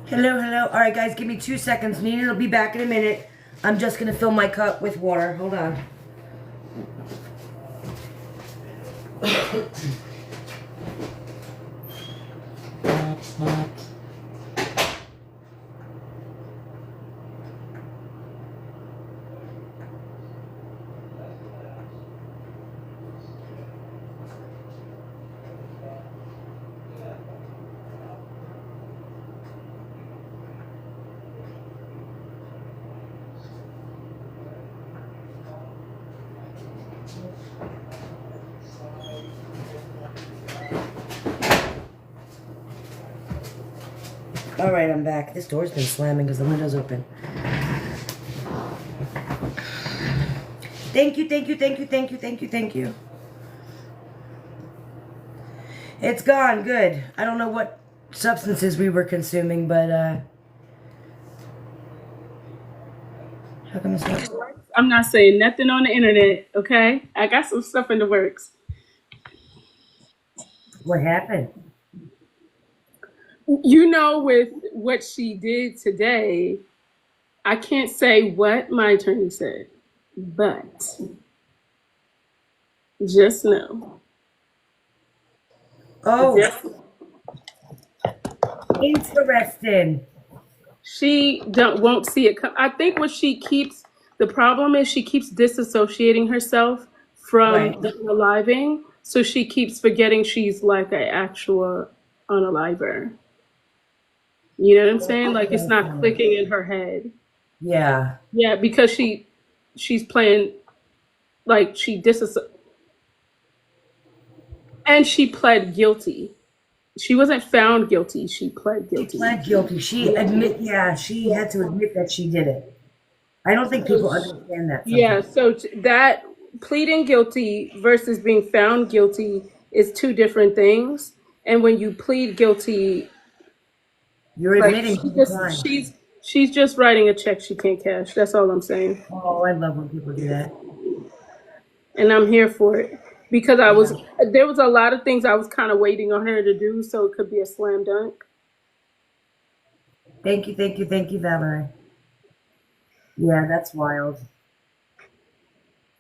Hello, hello. All right, guys, give me 2 seconds. Nina will be back in a minute. I'm just going to fill my cup with water. Hold on. All right, I'm back. This door's been slamming because the window's open. Thank you, thank you, thank you, thank you, thank you, thank you. It's gone, good. I don't know what substances we were consuming, but how come it's not? I'm not saying nothing on the internet, okay? I got some stuff in the works. What happened? You know, with what she did today, I can't say what my attorney said, but just know. Oh, Just, interesting. she won't see it come. I think what she keeps, the problem is she keeps disassociating herself from Right. the unaliving, so she keeps forgetting she's like an actual unaliver. You know what I'm saying? Like it's not clicking in her head. Yeah. Yeah, because she's playing like and she pled guilty. She wasn't found guilty. She pled She guilty. pled guilty. She had to admit that she did it. I don't think people understand that Yeah, sometimes. so that pleading guilty versus being found guilty is two different things. And when you plead guilty, You're like admitting to the crime. she's just writing a check she can't cash. That's all I'm saying. Oh, I love when people do that. And I'm here for it because there was a lot of things I was kind of waiting on her to do, so it could be a slam dunk. Thank you, thank you, thank you, Valerie. Yeah, that's wild.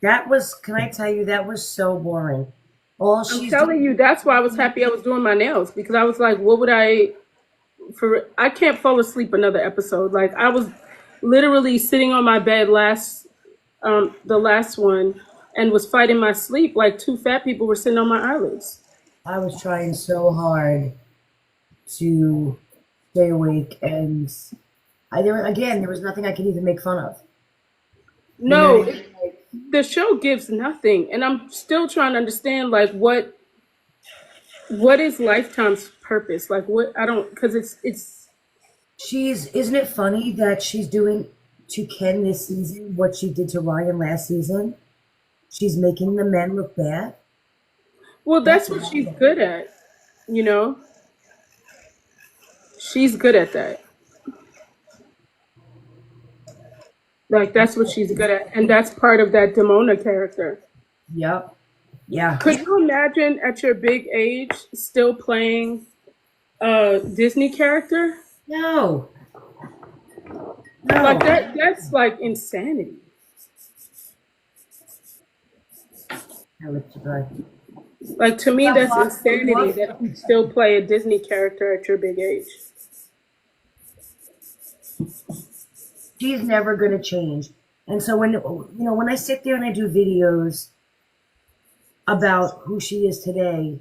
That was, can I tell you, that was so boring. All I'm she's telling doing, you, that's why I was happy I was doing my nails because I was like, what would I can't fall asleep another episode. Like I was literally sitting on my bed the last one and was fighting my sleep like two fat people were sitting on my eyelids. I was trying so hard to stay awake, and there was nothing I could even make fun of. You know No, what I mean? Like, the show gives nothing, and I'm still trying to understand like what is Lifetime's purpose? Like what I don't because it's isn't it funny that she's doing to Ken this season what she did to Ryan last season? She's making the men look bad. well That's that's what she's wild. good at, you know? She's good at that. Like that's what she's good at, and that's part of that Demona character. Yep. Yeah. Could you imagine at your big age still playing a Disney character? No. Like No. that's like insanity. I let you go. Like to me Got that's lost in insanity love. that you still play a Disney character at your big age. She's never going to change. And so when I sit there and I do videos about who she is today,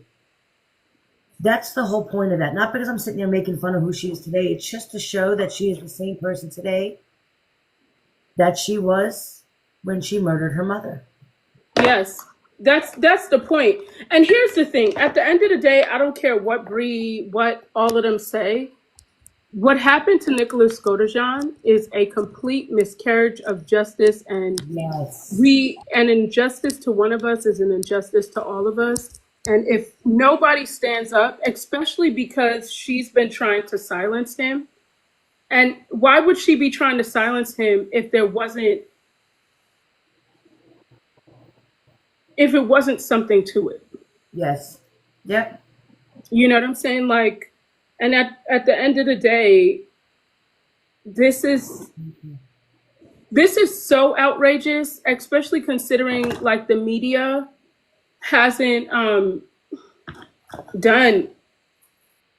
that's the whole point of that. Not because I'm sitting there making fun of who she is today. It's just to show that she is the same person today that she was when she murdered her mother. Yes. That's the point. And here's the thing. At the end of the day, I don't care what Bree, what all of them say. What happened to Nicholas Godejohn is a complete miscarriage of justice, and Yes. an injustice to one of us is an injustice to all of us. And if nobody stands up, especially because she's been trying to silence him, and why would she be trying to silence him if there wasn't if it wasn't something to it. Yes. Yep. You know what I'm saying? Like, and at the end of the day, this is this is so outrageous, especially considering like the media hasn't done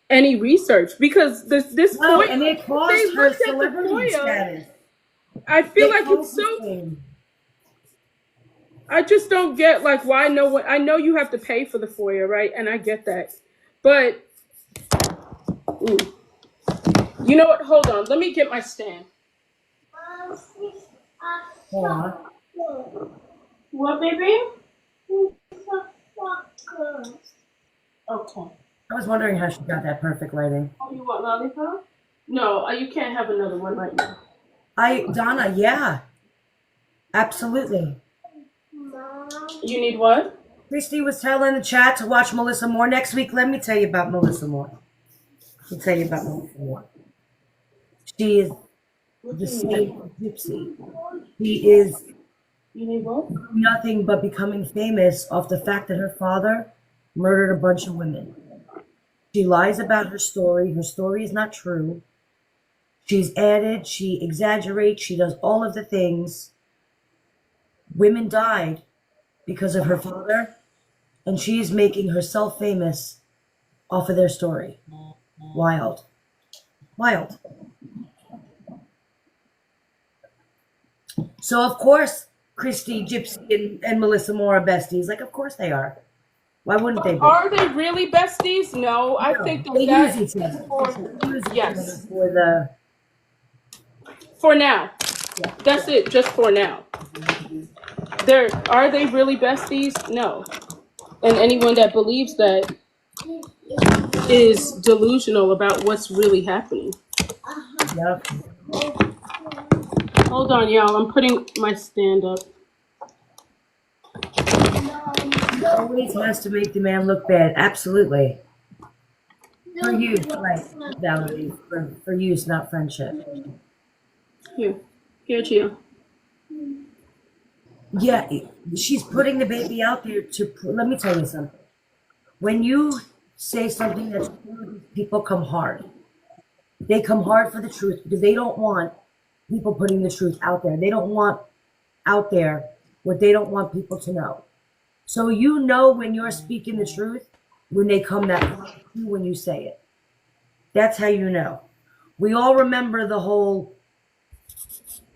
any research because this No, FOIA, and it if they caused her looked at the celebrity FOIA, status. I feel It like it's caused so. the fame. I just don't get like why no one. I know you have to pay for the FOIA, right? And I get that, but ooh, you know what? Hold on, let me get my stand. Yeah. What, baby? Okay. I was wondering how she got that perfect lighting. Oh, you want lollipop? No, you can't have another one right now. Donna, yeah, absolutely. You need what? Christy was telling the chat to watch Melissa Moore next week. Let me tell you about Melissa Moore. Let me tell you about Melissa Moore. She is the same gypsy. She is You need what? nothing but becoming famous off the fact that her father murdered a bunch of women. She lies about her story. Her story is not true. She's added, she exaggerates, she does all of the things. Women died because of her father, and she's making herself famous off of their story. Wild. Wild. So, of course, Christy, Gypsy, and Melissa Moore are besties. Like, of course they are. Why wouldn't they be? Are they really besties? No, I No, think they that use each other. They use each yes. other for the. For now. Yeah. That's it, just for now. Are they really besties? No. And anyone that believes that is delusional about what's really happening. Yep. Hold on, y'all. I'm putting my stand up. She always has to make the man look bad. Absolutely. For use, right, Valerie. For use, not friendship. Here, Gia. Yeah, she's putting the baby out there to. Let me tell you something. When you say something that's true, people come hard. They come hard for the truth because they don't want people putting the truth out there. They don't want out there what they don't want people to know. So you know when you're speaking the truth when they come that hard to you when you say it. That's how you know. We all remember the whole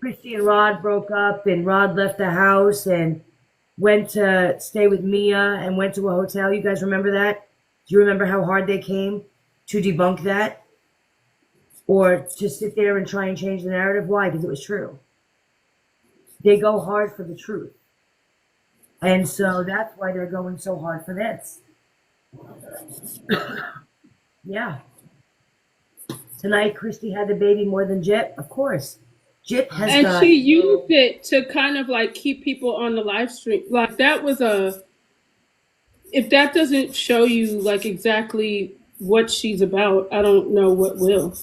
Christy and Rod broke up and Rod left the house and went to stay with Mia and went to a hotel. You guys remember that? Do you remember how hard they came to debunk that? Or to sit there and try and change the narrative? Why? Because it was true. They go hard for the truth. And so that's why they're going so hard for this. Yeah. Tonight, Christy had the baby more than Jip. Of course. Jip has And got. she used it to kind of like keep people on the live stream. Like that was if that doesn't show you like exactly what she's about, I don't know what will.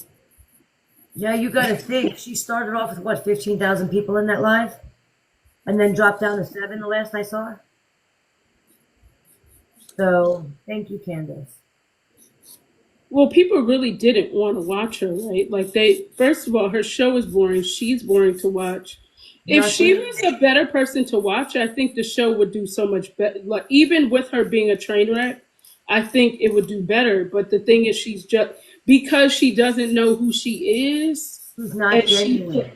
Yeah, you got to think. She started off with what, 15,000 people in that live? And then dropped down to 7 the last I saw. So, thank you, Candace. Well, people really didn't want to watch her, right? Like first of all, her show is boring. She's boring to watch. If she was a better person to watch, I think the show would do so much better. Like even with her being a train wreck, I think it would do better. But the thing is, she's just because she doesn't know who she is. She's not genuine.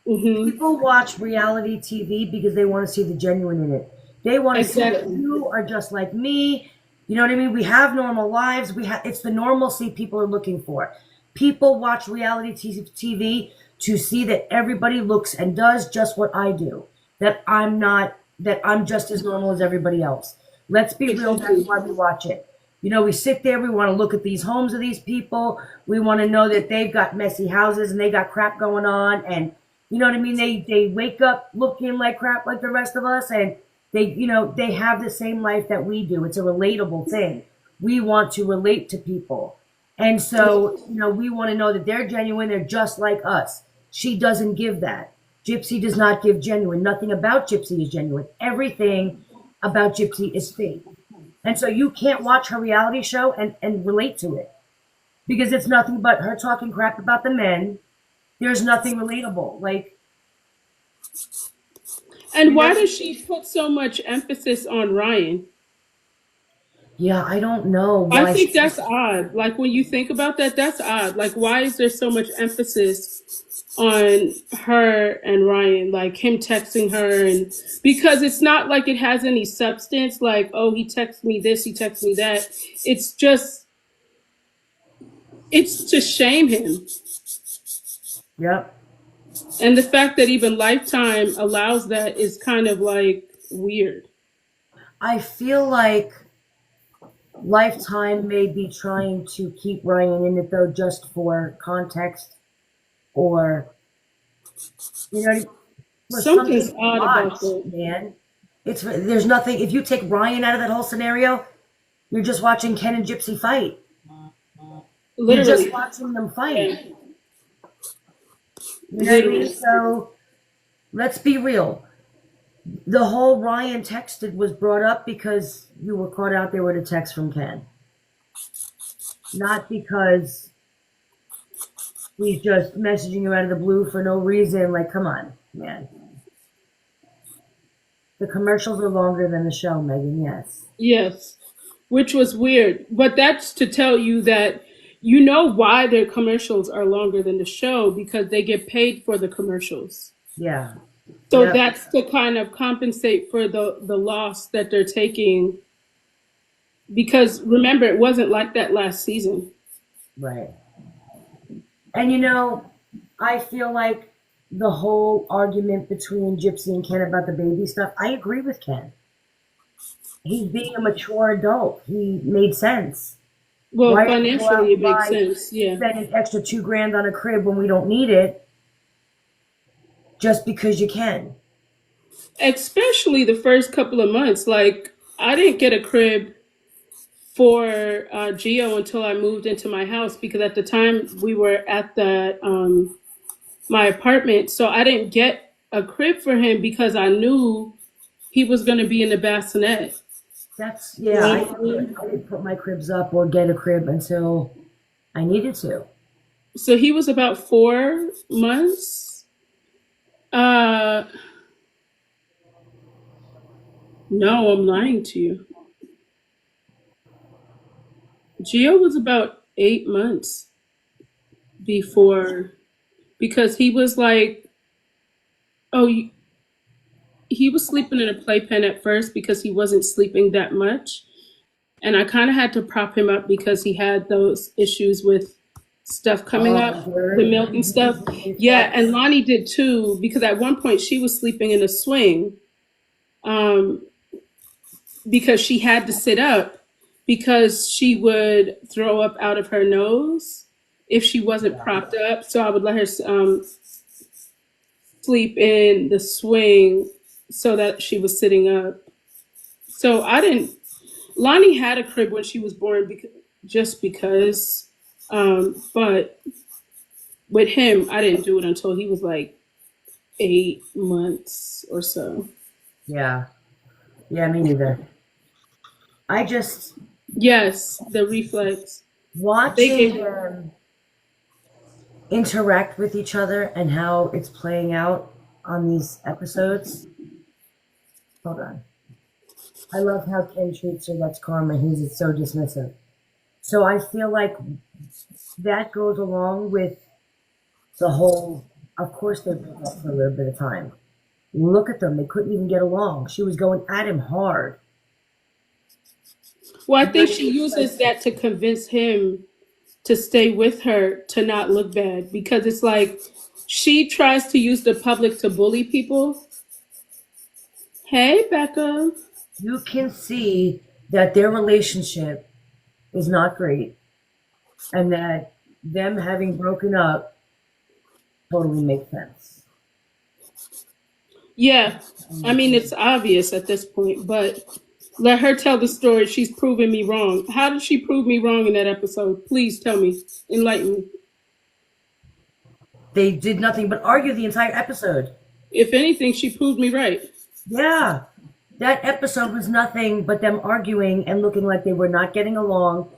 People watch reality TV because they want to see the genuine in it. They want to see that you are just like me. You know what I mean? We have normal lives. It's the normalcy people are looking for. People watch reality TV to see that everybody looks and does just what I do. That I'm just as normal as everybody else. Let's be real, that's why we watch it. You know, we sit there, we want to look at these homes of these people. We want to know that they've got messy houses and they got crap going on. And you know what I mean? They wake up looking like crap like the rest of us. And they have the same life that we do. It's a relatable thing. We want to relate to people. And so, we want to know that they're genuine. They're just like us. She doesn't give that. Gypsy does not give genuine. Nothing about Gypsy is genuine. Everything about Gypsy is fake. And so you can't watch her reality show and relate to it because it's nothing but her talking crap about the men. There's nothing relatable. Like, And you know, why does she put so much emphasis on Ryan? yeah, I don't know I why. think that's odd. Like when you think about that, that's odd. Like why is there so much emphasis on her and Ryan, like him texting her, and because it's not like it has any substance, like, oh, he texted me this, he texted me that. It's just it's to shame him. Yep. And the fact that even Lifetime allows that is kind of like weird. I feel like Lifetime may be trying to keep Ryan in it though, just for context, or you know, for something Something's to odd watch, about that. man. There's nothing. If you take Ryan out of that whole scenario, you're just watching Ken and Gypsy fight. You're just Literally. watching them fight. Yeah. You know what I mean? Literally. So let's be real. The whole Ryan texted was brought up because you were caught out there with a text from Ken, not because he's just messaging you out of the blue for no reason. Like, come on, man. The commercials are longer than the show, Megan. Yes. Yes. Which was weird. But that's to tell you that you know why their commercials are longer than the show because they get paid for the commercials. Yeah. So Yep. that's to kind of compensate for the loss that they're taking. Because remember, it wasn't like that last season. Right. And you know, I feel like the whole argument between Gypsy and Ken about the baby stuff, I agree with Ken. He's being a mature adult. He made sense. Well, Why don't we go out financially, it and makes buy, sense. Yeah. spend an extra $2,000 on a crib when we don't need it just because you can? Especially the first couple of months. Like, I didn't get a crib for Geo until I moved into my house because at the time we were at the my apartment, so I didn't get a crib for him because I knew he was going to be in the bassinet. That's, You yeah, know what I mean? I didn't put my cribs up or get a crib until I needed to. So he was about 4 months. Uh, no, I'm lying to you. Geo was about 8 months before, because he was like, oh, he was sleeping in a playpen at first because he wasn't sleeping that much. And I kind of had to prop him up because he had those issues with stuff coming up, the GERD, milk and stuff. Yeah, and reflux. Lonnie did too, because at one point she was sleeping in a swing um, because she had to sit up because she would throw up out of her nose if she wasn't propped up. So I would let her sleep in the swing so that she was sitting up. So I didn't. Lonnie had a crib when she was born just because, but with him, I didn't do it until he was like 8 months or so. Yeah. Yeah, me neither. I just, Yes, the reflex. They watching gave. them interact with each other and how it's playing out on these episodes. Hold on. I love how Ken treats her. That's karma. He's so dismissive. So I feel like that goes along with the whole, of course, they broke up for a little bit of time. Look at them. They couldn't even get along. She was going at him hard. Well, I think she uses that to convince him to stay with her to not look bad because it's like she tries to use the public to bully people. Hey, Becca. You can see that their relationship is not great and that them having broken up totally makes sense. Yeah, I mean, it's obvious at this point, but let her tell the story. She's proven me wrong. How did she prove me wrong in that episode? Please tell me. Enlighten me. They did nothing but argue the entire episode. If anything, she proved me right. Yeah. That episode was nothing but them arguing and looking like they were not getting along.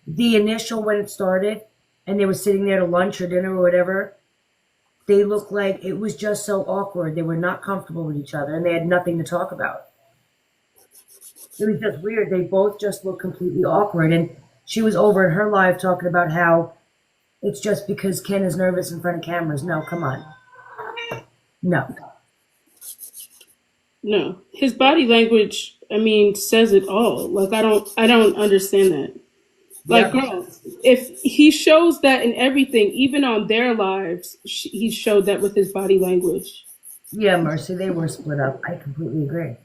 The initial, when it started, and they were sitting there to lunch or dinner or whatever, they looked like it was just so awkward. They were not comfortable with each other, and they had nothing to talk about. It was just weird. They both just looked completely awkward. And she was over in her live talking about how it's just because Ken is nervous in front of cameras. No, come on. No. No, his body language, I mean, says it all. Like I don't understand that. Like, Yep. girl, if he shows that in everything, even on their lives, he showed that with his body language. Yeah, Mercy, they were split up. I completely agree.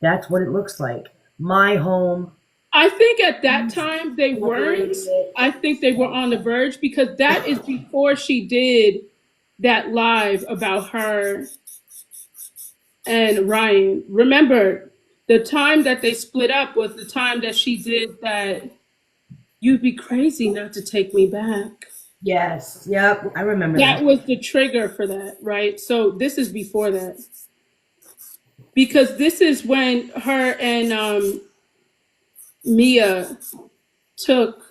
That's what it looks like. My home. I think at that time they weren't. Separated it. I think they were on the verge because that is before she did that live about her and Ryan. Remember, the time that they split up was the time that she did that. You'd be crazy not to take me back. Yes. Yep. I remember That that. was the trigger for that, right? So this is before that. Because this is when her and Mia took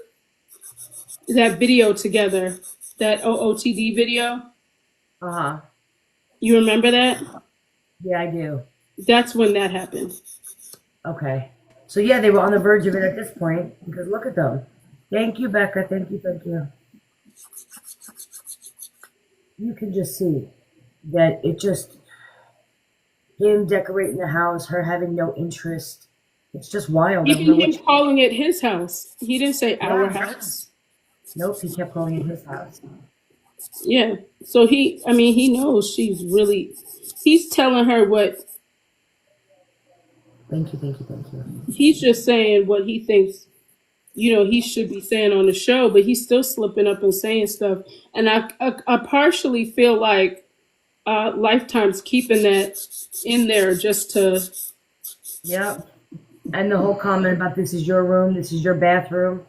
that video together, that OOTD video. Uh-huh. You remember that? Yeah, I do. That's when that happened. Okay. So yeah, they were on the verge of it at this point because look at them. Thank you, Becca. Thank you. Thank you. You can just see that it just him decorating the house, her having no interest. It's just wild. I don't know Even him what. calling it his house. He didn't say our Yeah. house. Nope. He kept calling it his house. Yeah. So he knows he's telling her what, Thank you. Thank you. Thank you. he's just saying what he thinks, he should be saying on the show, but he's still slipping up and saying stuff. And I partially feel like Lifetime's keeping that in there just to, Yep. And the whole comment about this is your room, this is your bathroom.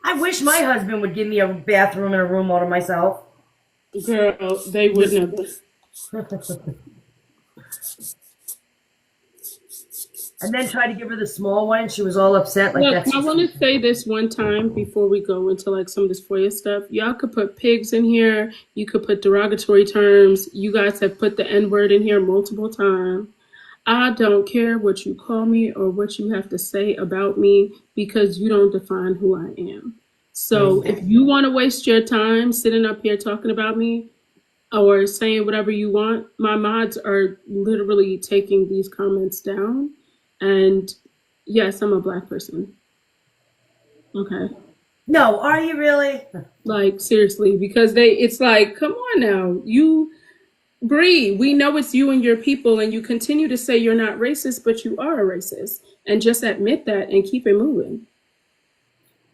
I wish my husband would give me a bathroom and a room all to myself. girl, they would never. And then tried to give her the small one, and she was all upset. Like Look, that's. I want to say this one time before we go into like some of this FOIA stuff. Y'all could put pigs in here. You could put derogatory terms. You guys have put the N word in here multiple times. I don't care what you call me or what you have to say about me because you don't define who I am. So if you want to waste your time sitting up here talking about me or saying whatever you want, my mods are literally taking these comments down. And yes, I'm a Black person. Okay. No, are you really? Like, seriously, because it's like, come on now. Bree, we know it's you and your people, and you continue to say you're not racist, but you are a racist. And just admit that and keep it moving.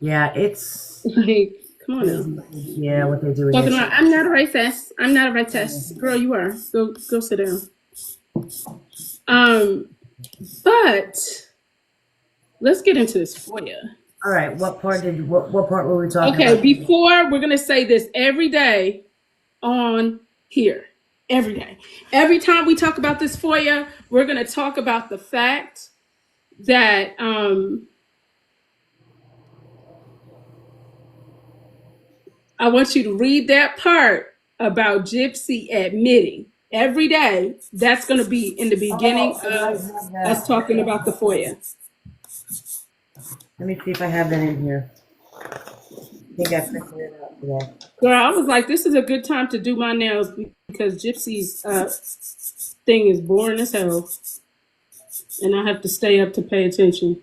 Yeah, it's. Like, come on now. Yeah, what they do is. Talking about, I'm not a racist. I'm not a racist. Girl, you are. Go sit down. But let's get into this FOIA. All right, what part were we talking Okay, about? before we're gonna say this every day on here. Every day. Every time we talk about this FOIA, we're gonna talk about the fact that I want you to read that part about Gypsy admitting every day. That's gonna be in the beginning of us talking about the FOIA. Let me see if I have that in here. I think I printed it out today. Girl, I was like, this is a good time to do my nails because Gypsy's thing is boring as hell. And I have to stay up to pay attention.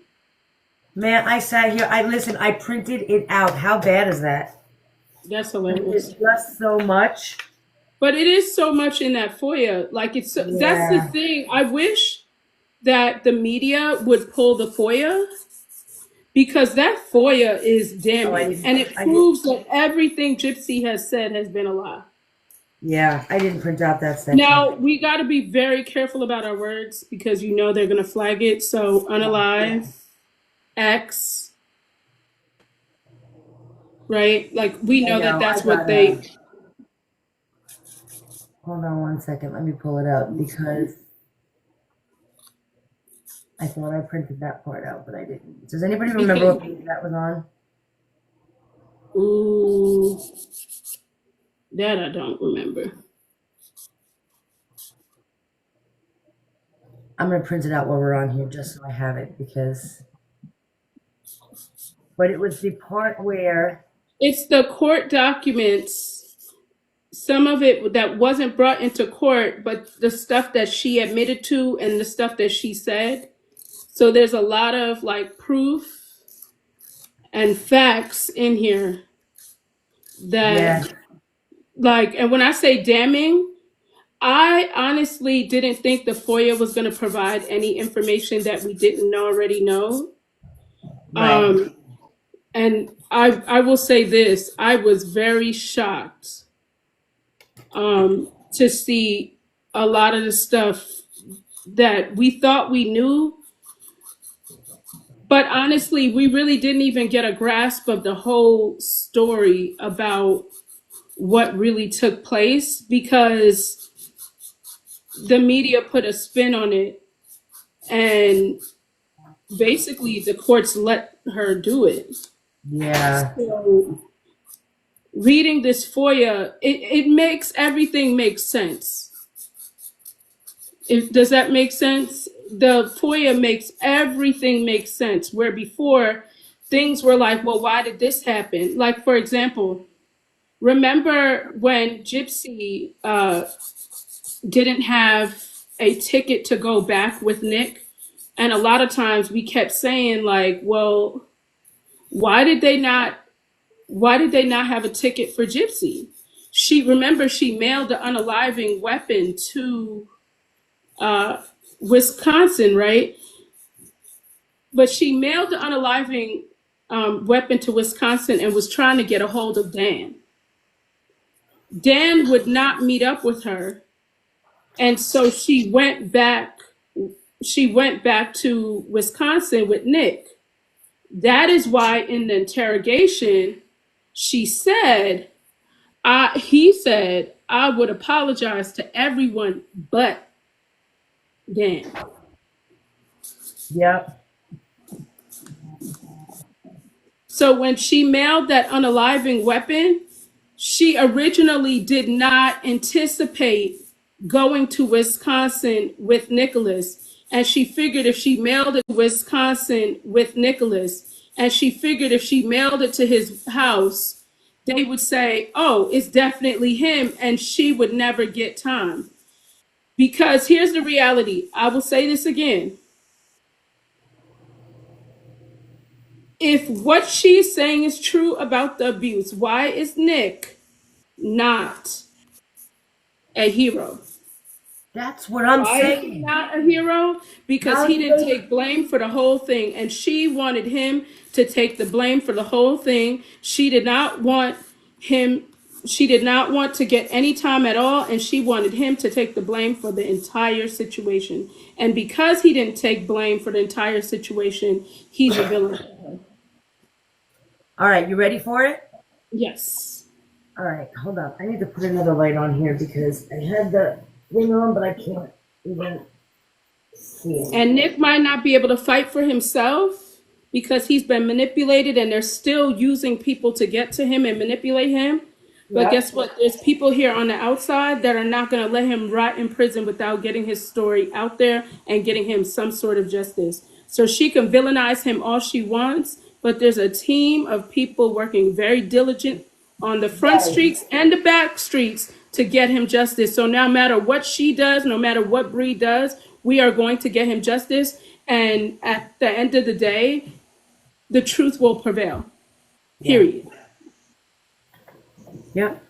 Man, I sat here. I printed it out. How bad is that? That's hilarious. It's just so much. But it is so much in that FOIA. Like that's the thing. I wish that the media would pull the FOIA because that FOIA is damning. And it proves that everything Gypsy has said has been a lie. Yeah, I didn't print out that section. Now, we got to be very careful about our words because they're going to flag it. So, unalive, X, right? Like, we know that that's what they... Hold on one second. Let me pull it up because I thought I printed that part out, but I didn't. Does anybody remember Because what page that was on? ooh, that I don't remember. I'm gonna print it out while we're on here just so I have it because. But it was the part where. It's the court documents, some of it that wasn't brought into court, but the stuff that she admitted to and the stuff that she said. So there's a lot of like proof and facts in here Yeah, that like, and when I say damning, I honestly didn't think the FOIA was going to provide any information that we didn't already know. right. Um, and I will say this, I was very shocked to see a lot of the stuff that we thought we knew, but honestly, we really didn't even get a grasp of the whole story about what really took place because the media put a spin on it and basically the courts let her do it. Yeah, So reading this FOIA, it makes everything make sense. Does that make sense? The FOIA makes everything make sense. Where before things were like, well, why did this happen? Like, for example, remember when Gypsy didn't have a ticket to go back with Nick? And a lot of times we kept saying, like, well, why did they not have a ticket for Gypsy? She mailed the unaliving weapon to Wisconsin, right? But she mailed the unaliving weapon to Wisconsin and was trying to get a hold of Dan. Dan would not meet up with her, and so she went back. She went back to Wisconsin with Nick. That is why in the interrogation she said, he said, I would apologize to everyone but Dan. yep, So when she mailed that unaliving weapon, she originally did not anticipate going to Wisconsin with Nicholas. And she figured if she mailed it to Wisconsin with Nicholas, and she figured if she mailed it to his house, they would say, oh, it's definitely him, and she would never get time. Because here's the reality, I will say this again. If what she's saying is true about the abuse, why is Nick not a hero? that's what I'm Why is he saying. not a hero? Because How he do didn't they? take blame for the whole thing. And she wanted him to take the blame for the whole thing. She did not want him, she did not want to get any time at all. And she wanted him to take the blame for the entire situation. And because he didn't take blame for the entire situation, he's a villain. All right, you ready for it? Yes. All right, hold on. I need to put another light on here because I had the thing on, but I can't even see it. And Nick might not be able to fight for himself because he's been manipulated and they're still using people to get to him and manipulate him. But guess Yep. what? There's people here on the outside that are not going to let him rot in prison without getting his story out there and getting him some sort of justice. So she can villainize him all she wants, but there's a team of people working very diligent on the front Right. streets and the back streets to get him justice. So no matter what she does, no matter what Bree does, we are going to get him justice. And at the end of the day, the truth will prevail. Yeah. Period. Yep.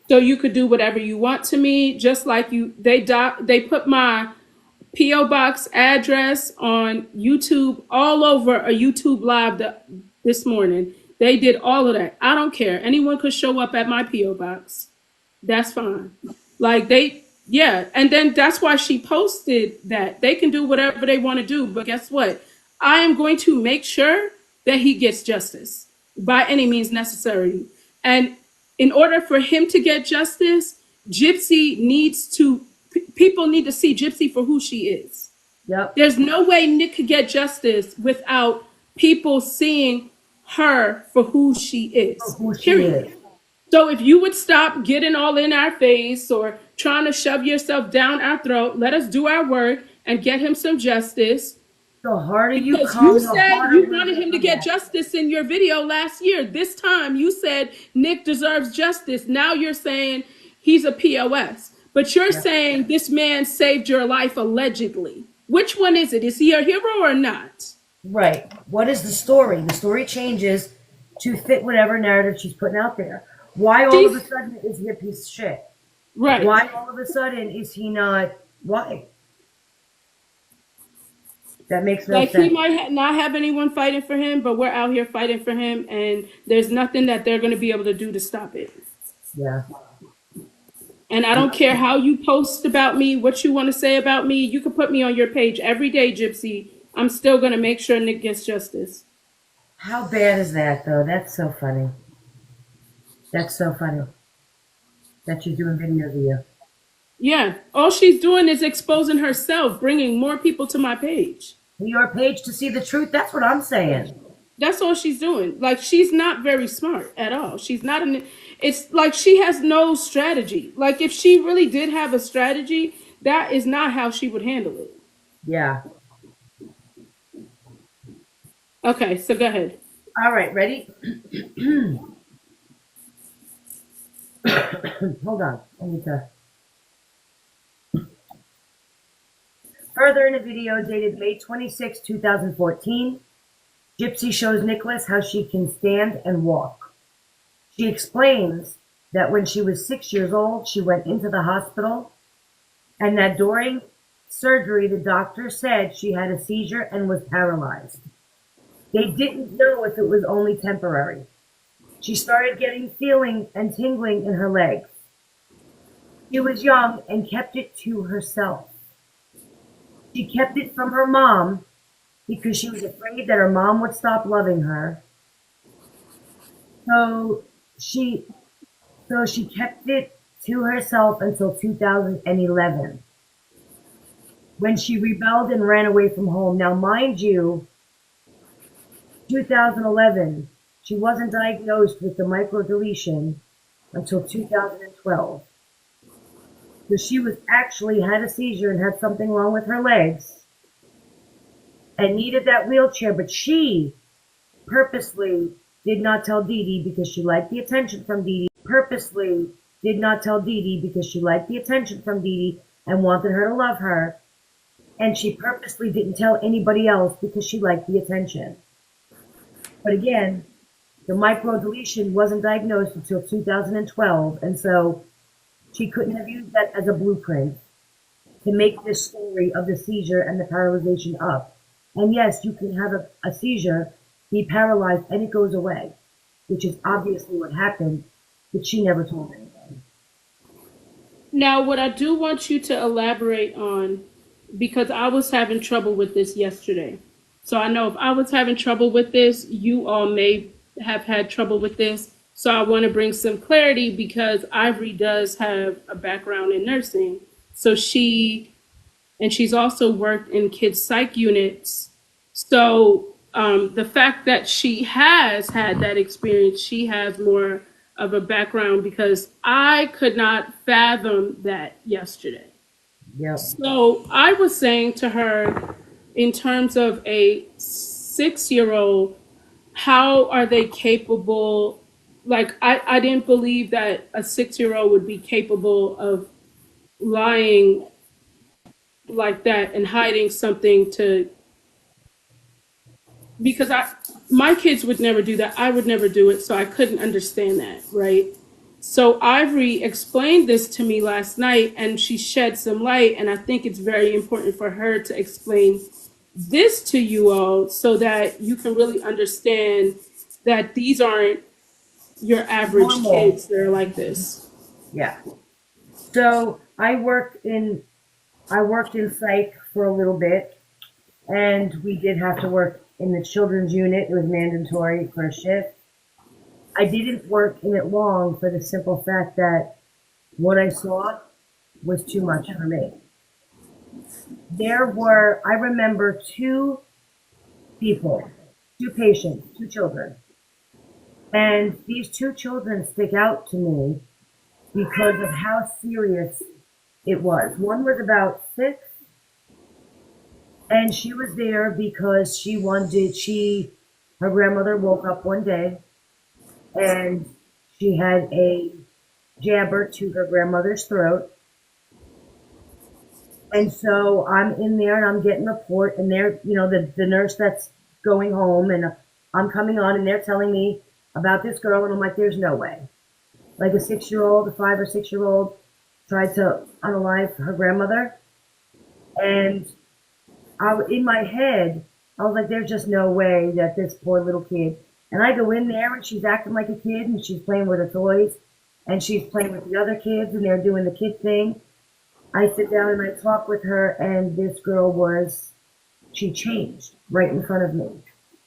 So you could do whatever you want to me, just like they put my PO box address on YouTube all over a YouTube live this morning. They did all of that. I don't care. Anyone could show up at my PO box. That's fine. Like yeah. And then that's why she posted that. They can do whatever they want to do. But guess what? I am going to make sure that he gets justice by any means necessary. And in order for him to get justice, Gypsy needs to, people need to see Gypsy for who she is. Yep. There's no way Nick could get justice without people seeing her for who she For is. who she Period. is. So if you would stop getting all in our face or trying to shove yourself down our throat, let us do our work and get him some justice. The harder you Because you come, the said harder you we're wanted going to him to come get back. justice in your video last year. This time you said Nick deserves justice. Now you're saying he's a POS. But you're Yep. saying this man saved your life allegedly. Which one is it? Is he a hero or not? Right. What is the story? The story changes to fit whatever narrative she's putting out there. Why all of a She's sudden is he a piece of shit? right. Why all of a sudden is he not? Why? That makes no Like he sense. might not have anyone fighting for him, but we're out here fighting for him, and there's nothing that they're going to be able to do to stop it. Yeah. And I don't care how you post about me, what you want to say about me. You can put me on your page every day, Gypsy. I'm still going to make sure Nick gets justice. How bad is that, though? That's so funny. That's so funny that she's doing videos of you. Yeah, all she's doing is exposing herself, bringing more people to my page. Your page to see the truth. That's what I'm saying. That's all she's doing. Like, she's not very smart at all. She's not an, it's like she has no strategy. Like, if she really did have a strategy, that is not how she would handle it. Yeah. Okay, so go ahead. All right. Ready? Hold on. I need to. Further in a video dated May 26, 2014, Gypsy shows Nicholas how she can stand and walk. She explains that when she was 6 years old, she went into the hospital and that during surgery, the doctor said she had a seizure and was paralyzed. They didn't know if it was only temporary. She started getting feeling and tingling in her legs. She was young and kept it to herself. She kept it from her mom because she was afraid that her mom would stop loving her. So she kept it to herself until 2011, when she rebelled and ran away from home. Now, mind you, 2011, she wasn't diagnosed with the microdeletion until 2012. So she was actually had a seizure and had something wrong with her legs and needed that wheelchair, but she purposely did not tell Dee Dee because she liked the attention from Dee Dee. Purposely did not tell Dee Dee because she liked the attention from Dee Dee and wanted her to love her. And she purposely didn't tell anybody else because she liked the attention. But again, the microdeletion wasn't diagnosed until 2012, and so she couldn't have used that as a blueprint to make this story of the seizure and the paralyzation up. And yes, you can have a seizure, be paralyzed, and it goes away, which is obviously what happened, but she never told anybody. Now, what I do want you to elaborate on, because I was having trouble with this yesterday. So I know if I was having trouble with this, you all may have had trouble with this. So I want to bring some clarity because Ivory does have a background in nursing. So she's also worked in kids' psych units. So the fact that she has had that experience, she has more of a background because I could not fathom that yesterday. Yep. So I was saying to her, in terms of a 6-year-old, how are they capable? Like, I didn't believe that a 6-year-old would be capable of lying like that and hiding something to, because my kids would never do that. I would never do it. So I couldn't understand that. Right. So Ivory explained this to me last night and she shed some light. And I think it's very important for her to explain this to you all so that you can really understand that these aren't your average Normal. kids that are like this. Yeah. So I worked in psych for a little bit, and we did have to work in the children's unit. It was mandatory for a shift. I didn't work in it long for the simple fact that What I saw was too much for me. I remember two people, two patients, two children. And these two children stick out to me because of how serious it was. One was about 6, and she was there because her grandmother woke up one day and she had a jabber to her grandmother's throat. And so I'm in there and I'm getting a report, and they're, the nurse that's going home, and I'm coming on and they're telling me about this girl, and I'm like, there's no way. Like a 6-year-old, a 5 or 6-year-old tried to unalive her grandmother. And in my head, I was like, there's just no way that this poor little kid. And I go in there and she's acting like a kid and she's playing with her toys and she's playing with the other kids and they're doing the kid thing. I sit down and I talk with her, and this girl she changed right in front of me.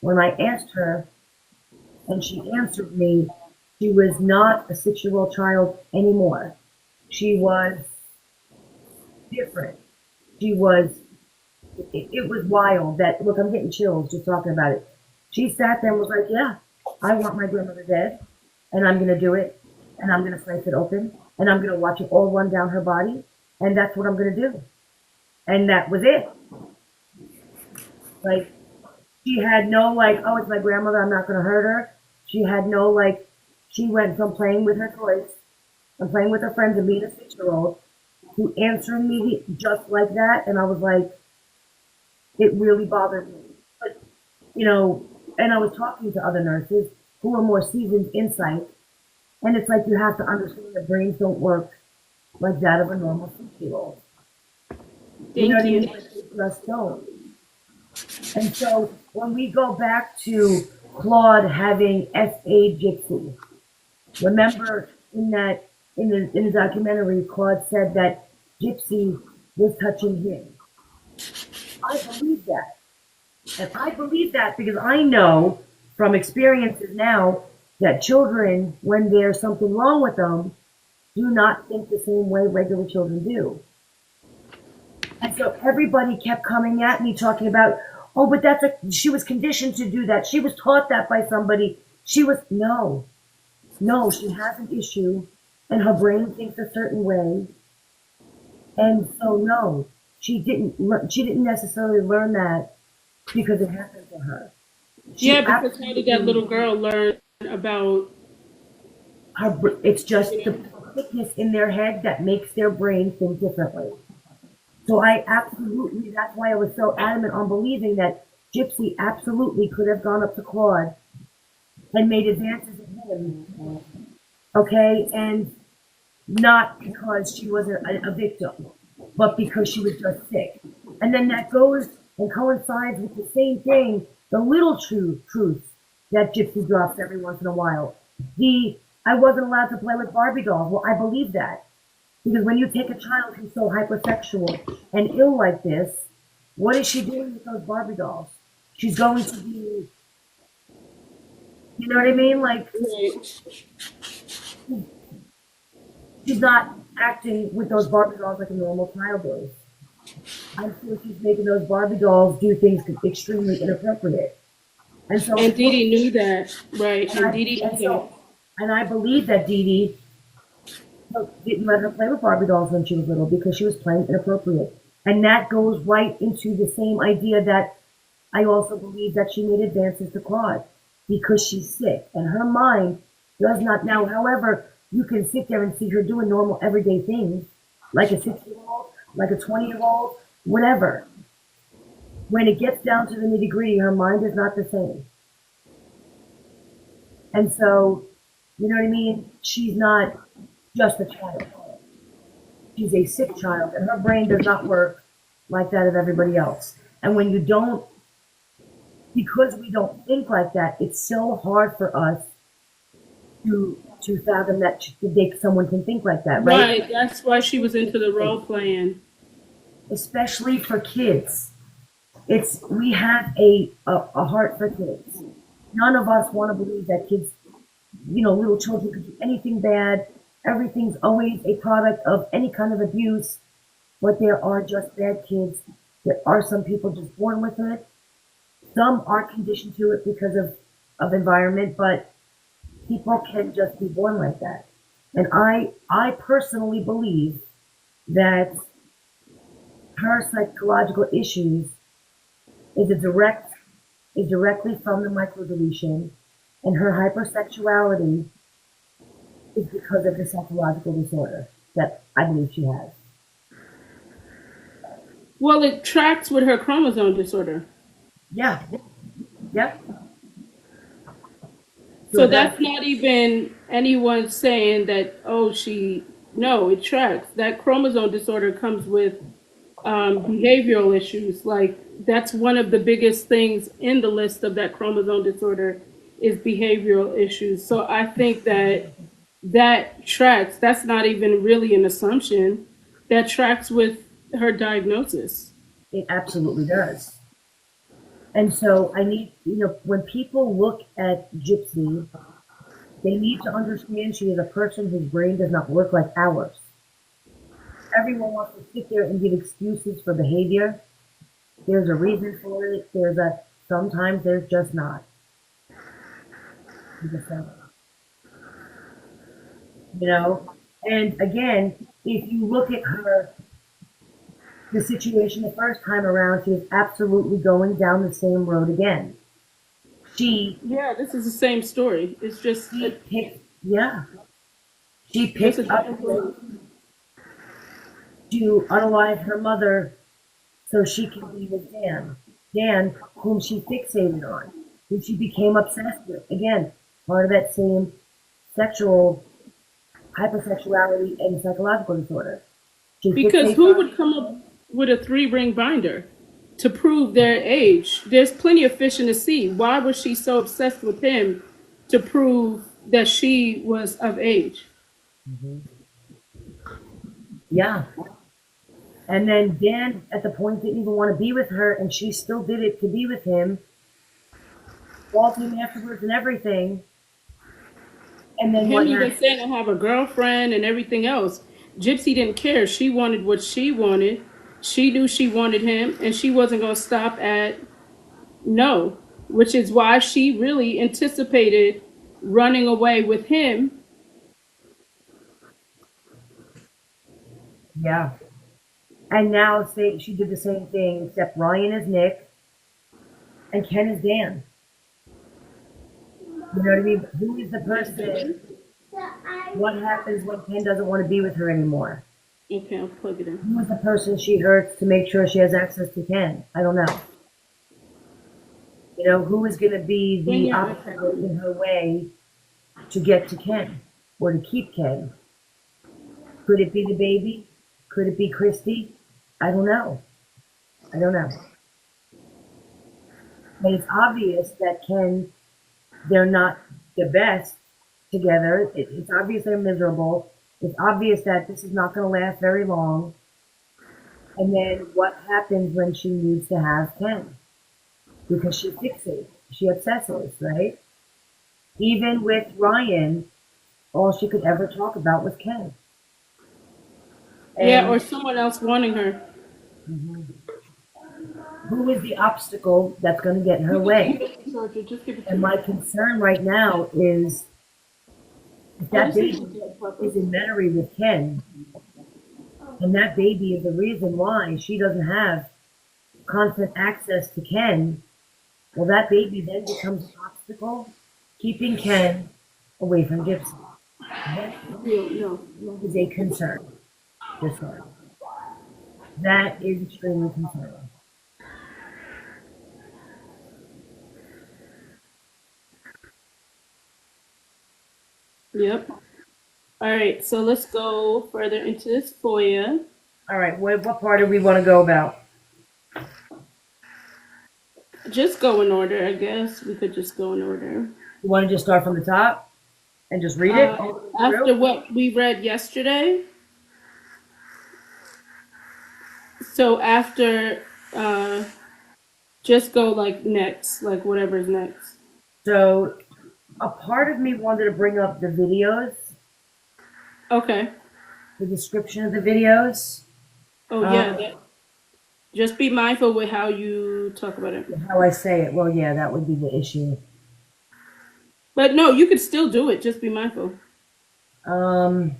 When I asked her and she answered me, she was not a 6-year-old child anymore. She was different. It was wild. Look, I'm getting chills just talking about it. She sat there and was like, yeah, I want my grandmother dead, and I'm going to do it, and I'm going to slice it open, and I'm going to watch it all run down her body, and that's what I'm going to do. And that was it. Like, she had no, oh, it's my grandmother, I'm not going to hurt her. She had no, she went from playing with her toys and playing with her friends and being a 6-year-old to answering me just like that. And I was like, it really bothered me. But, and I was talking to other nurses who are more seasoned in psych. And it's like, you have to understand that brains don't work like that of a normal 6-year-old. Thank you. They just don't. And so when we go back to Claude having S.A. Gypsy, remember in the documentary, Claude said that Gypsy was touching him. I believe that. And I believe that because I know from experiences now that children, when there's something wrong with them, do not think the same way regular children do. And so everybody kept coming at me talking about, oh, but she was conditioned to do that. She was taught that by somebody. No, she has an issue and her brain thinks a certain way. And so, no, she didn't necessarily learn that because it happened to her. Yeah, because how did that little girl learn about it's just the thickness in their head that makes their brain think differently. So that's why I was so adamant on believing that Gypsy absolutely could have gone up to Claude and made advances in him, okay? And not because she was a victim, but because she was just sick. And then that goes and coincides with the same thing, the little truth that Gypsy drops every once in a while. I wasn't allowed to play with Barbie dolls. Well, I believe that. Because when you take a child who's so hypersexual and ill like this, what is she doing with those Barbie dolls? She's going to be, you know what I mean? She's not acting with those Barbie dolls like a normal child does. I'm sure she's making those Barbie dolls do things extremely inappropriate. And Dee Dee knew that, right? And Dee Dee knew that. And I believe that Dee Dee didn't let her play with Barbie dolls when she was little because she was playing inappropriate. And that goes right into the same idea that I also believe that she made advances to Claude because she's sick and her mind does not now. However, you can sit there and see her doing normal everyday things like a 6-year-old, like a 20-year-old, whatever. When it gets down to the nitty-gritty, her mind is not the same. And so, you know what I mean? She's not just a child. She's a sick child, and her brain does not work like that of everybody else. And when you don't, because we don't think like that, it's so hard for us to fathom that someone can think like that, right? Right, that's why she was into the role playing. Especially for kids. We have a heart for kids. None of us want to believe that kids, little children could do anything bad. Everything's always a product of any kind of abuse, but there are just bad kids. There are some people just born with it. Some are conditioned to it because of environment, but people can just be born like that. And I personally believe that her psychological issues is a direct is directly from the microdeletion, and her hypersexuality is because of the psychological disorder that I believe she has. Well, it tracks with her chromosome disorder. Yeah. Yep. So So that that's not even anyone saying that, oh, no, it tracks. That chromosome disorder comes with behavioral issues. Like, that's one of the biggest things in the list of that chromosome disorder is behavioral issues. So I think that that tracks. That's not even really an assumption. That tracks with her diagnosis. it absolutely does. And so I need, when people look at Gypsy, they need to understand she is a person whose brain does not work like ours. Everyone wants to sit there and give excuses for behavior. There's a reason for it. Sometimes there's just not. There's just not. And again, if you look at the situation the first time around, she is absolutely going down the same road again. Yeah, this is the same story. It's just She picked, yeah, she just a picked up different way. to unalive her mother so she can be with Dan, whom she fixated on, who she became obsessed with. Again, part of that same sexual hypersexuality and psychological disorder. She Because fixates who on. would come up with a 3-ring binder to prove their age? There's plenty of fish in the sea. Why was she so obsessed with him to prove that she was of age? Yeah. And then Dan, at the point, didn't even want to be with her, and she still did it to be with him, called him afterwards and everything. And then Him what even happened? saying I have a girlfriend and everything else. Gypsy didn't care. She wanted what she wanted. She knew she wanted him, and she wasn't going to stop at no, which is why she really anticipated running away with him. Yeah. And now she did the same thing, except Ryan is Nick and Ken is Dan. You know what I mean? Who is the person? What happens when Ken doesn't want to be with her anymore? Okay, I'll plug it in. Who is the person she hurts to make sure she has access to Ken? I don't know. Who is going to be Bring the your obstacle iPad. in her way to get to Ken or to keep Ken? Could it be the baby? Could it be Christy? I don't know. I don't know. But it's obvious that they're not the best together. It's obvious they're miserable. It's obvious that this is not going to last very long. And then what happens when she needs to have Ken? Because she fixates, she obsesses, right? Even with Ryan, all she could ever talk about was Ken. Yeah, or And someone else wanting her. who is the obstacle that's going to get in her way? Georgia, just give it to And me. my concern right now is if Oh, that this is baby is in memory with Ken, and that baby is the reason why she doesn't have constant access to Ken, well, that baby then becomes an obstacle, keeping Ken away from Gypsy. That no. is a concern. This one. That is extremely concerning. Yep. All right, so let's go further into this FOIA. All right, what part do we want to go about? Just go in order, I guess. We could just go in order. You want to just start from the top and just read it all the way After through? what we read yesterday, so after, just go like next, like whatever's next. So a part of me wanted to bring up the videos Okay. the description of the videos. Oh yeah. Um, Just be mindful with how you talk about it. how I say it. Well, yeah, that would be the issue. But no, you could still do it. Just be mindful. Um,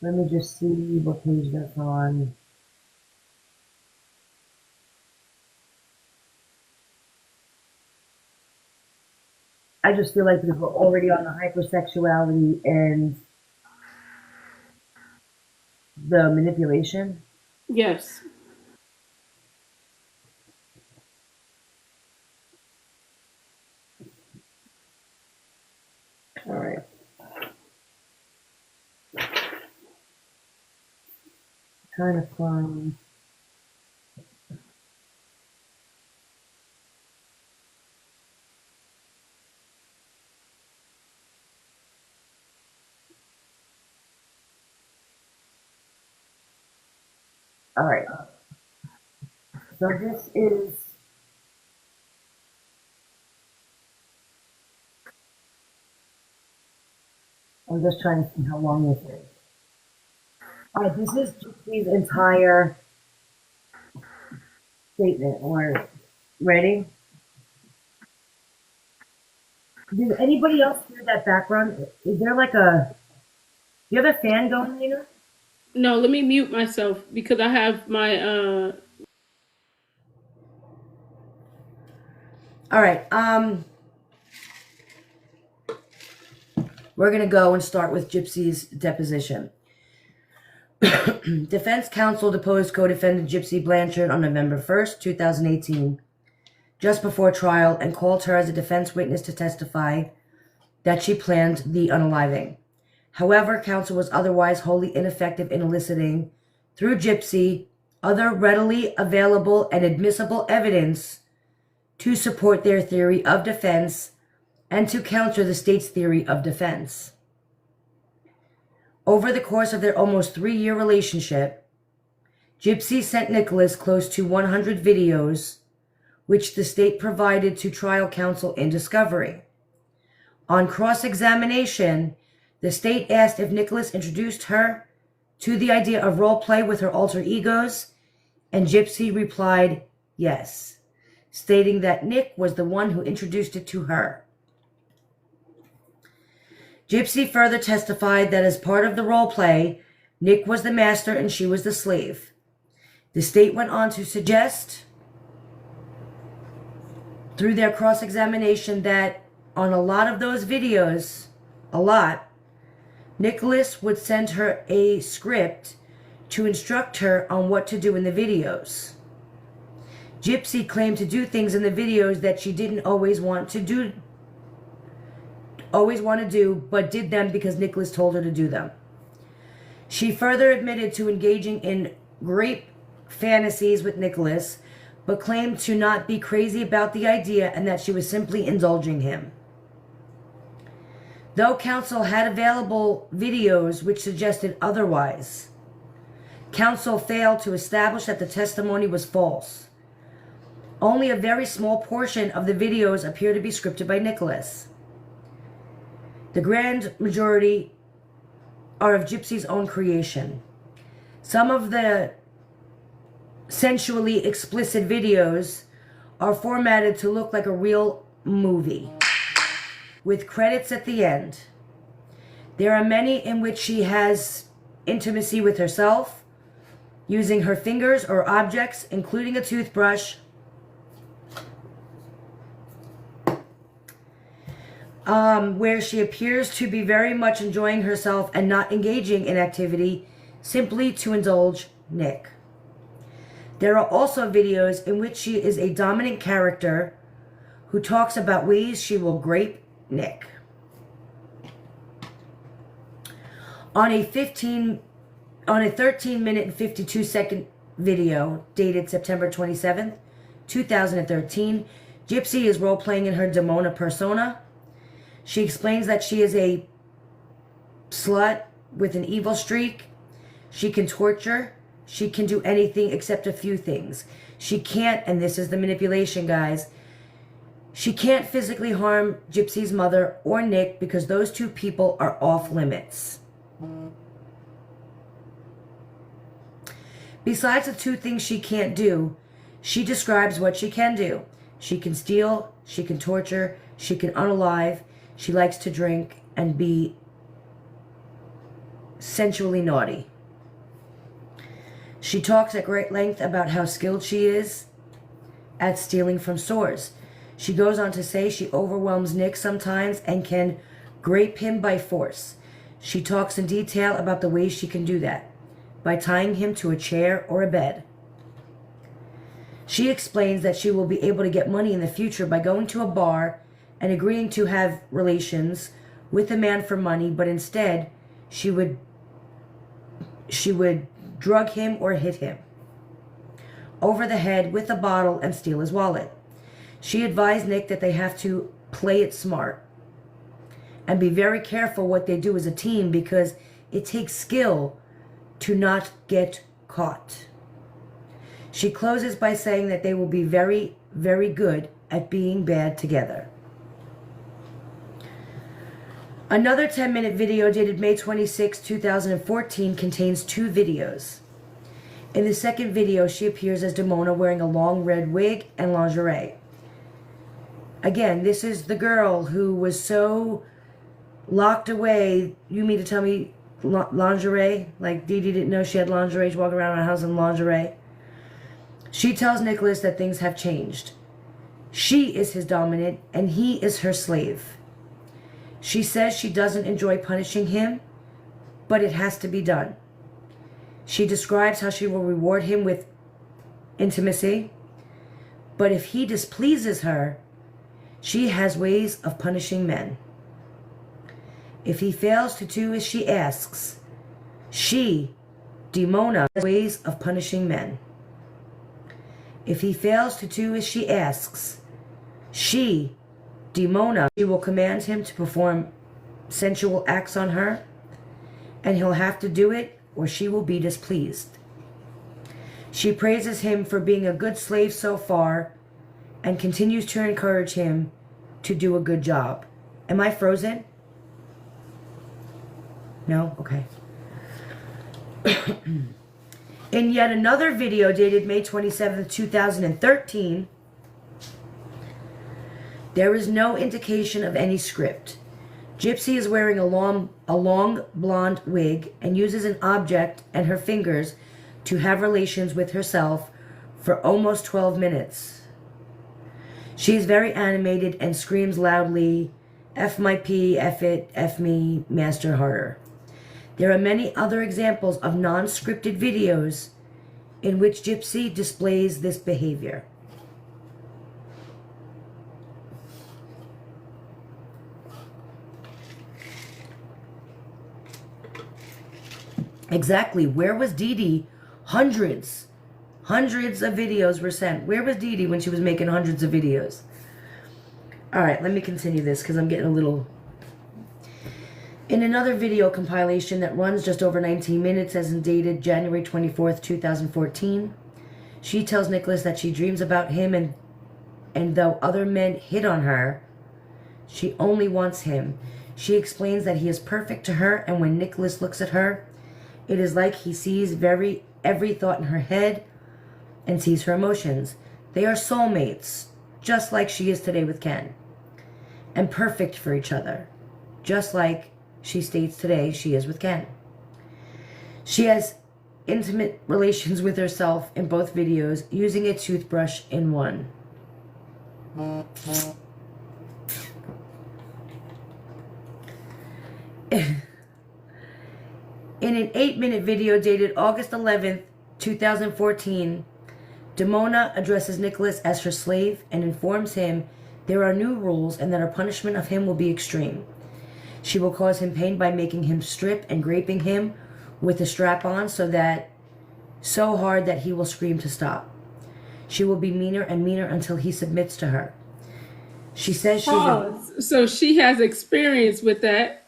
let me just see what page that's on. I just feel like because we're already on the hypersexuality and the manipulation. Yes. All right. Trying to find. All right. So this is. I'm just trying to see how long this is. All right. This is Gypsy's entire statement. Or ready? Did anybody else hear that background? Is there like a? Do you have a fan going, Lena? No, let me mute myself because I have my All right. We're gonna go and start with Gypsy's deposition. Defense counsel deposed co-defendant Gypsy Blanchard on November 1st, 2018, just before trial, and called her as a defense witness to testify that she planned the unaliving. However, counsel was otherwise wholly ineffective in eliciting, through Gypsy, other readily available and admissible evidence to support their theory of defense and to counter the state's theory of defense. Over the course of their almost 3-year relationship, Gypsy sent Nicholas close to 100 videos, which the state provided to trial counsel in discovery. On cross-examination, the state asked if Nicholas introduced her to the idea of role play with her alter egos, and Gypsy replied yes, stating that Nick was the one who introduced it to her. Gypsy further testified that as part of the role play, Nick was the master and she was the slave. The state went on to suggest, through their cross-examination, that on a lot of those videos, Nicholas would send her a script to instruct her on what to do in the videos. Gypsy claimed to do things in the videos that she didn't always want to do, but did them because Nicholas told her to do them. She further admitted to engaging in rape fantasies with Nicholas, but claimed to not be crazy about the idea and that she was simply indulging him. Though counsel had available videos which suggested otherwise, counsel failed to establish that the testimony was false. Only a very small portion of the videos appear to be scripted by Nicholas. The grand majority are of Gypsy's own creation. Some of the sensually explicit videos are formatted to look like a real movie, with credits at the end. There are many in which she has intimacy with herself, using her fingers or objects, including a toothbrush, where she appears to be very much enjoying herself and not engaging in activity simply to indulge Nick. There are also videos in which she is a dominant character who talks about ways she will grape Nick. On a 13-minute and 52-second video dated September 27th, 2013, Gypsy is role-playing in her Demona persona. She explains that she is a slut with an evil streak. She can torture. She can do anything except a few things. She can't, and this is the manipulation, guys, She can't physically harm Gypsy's mother or Nick because those two people are off limits. Besides the two things she can't do, she describes what she can do. She can steal, she can torture, she can unalive, she likes to drink and be sensually naughty. She talks at great length about how skilled she is at stealing from stores. She goes on to say she overwhelms Nick sometimes and can grape him by force. She talks in detail about the ways she can do that, by tying him to a chair or a bed. She explains that she will be able to get money in the future by going to a bar and agreeing to have relations with a man for money, but instead she would drug him or hit him over the head with a bottle and steal his wallet. She advised Nick that they have to play it smart and be very careful what they do as a team because it takes skill to not get caught. She closes by saying that they will be very, very good at being bad together. Another 10-minute video dated May 26, 2014 contains two videos. In the second video, she appears as Demona wearing a long red wig and lingerie. Again, this is the girl who was so locked away. You mean to tell me lingerie? Like Dee Dee didn't know she had lingerie. She walked around her house in lingerie. She tells Nicholas that things have changed. She is his dominant and he is her slave. She says she doesn't enjoy punishing him, but it has to be done. She describes how she will reward him with intimacy, but if he displeases her, she has ways of punishing men. If he fails to do as she asks, she, Demona, has ways of punishing men. If he fails to do as she asks, she, Demona, she will command him to perform sensual acts on her, and he'll have to do it or she will be displeased. She praises him for being a good slave so far and continues to encourage him to do a good job. Am I frozen? No? Okay. In yet another video dated May 27, 2013, there is no indication of any script. Gypsy is wearing a long blonde wig and uses an object and her fingers to have relations with herself for almost 12 minutes. She is very animated and screams loudly, F my P, F it, F me, master harder. There are many other examples of non-scripted videos in which Gypsy displays this behavior. Exactly. Where was Dee Dee? Hundreds of videos were sent. Where was Dee Dee when she was making hundreds of videos? All right, let me continue this because I'm getting a little... In another video compilation that runs just over 19 minutes as in dated January 24th, 2014, she tells Nicholas that she dreams about him and though other men hit on her, she only wants him. She explains that he is perfect to her, and when Nicholas looks at her, it is like he sees every thought in her head and sees her emotions. They are soulmates, just like she is today with Ken, and perfect for each other, just like she states today she is with Ken. She has intimate relations with herself in both videos, using a toothbrush in one. In an 8-minute video dated August 11th, 2014, Demona addresses Nicholas as her slave and informs him there are new rules and that her punishment of him will be extreme. She will cause him pain by making him strip and graping him with a strap on so hard that he will scream to stop. She will be meaner and meaner until he submits to her. She says so she has experience with that.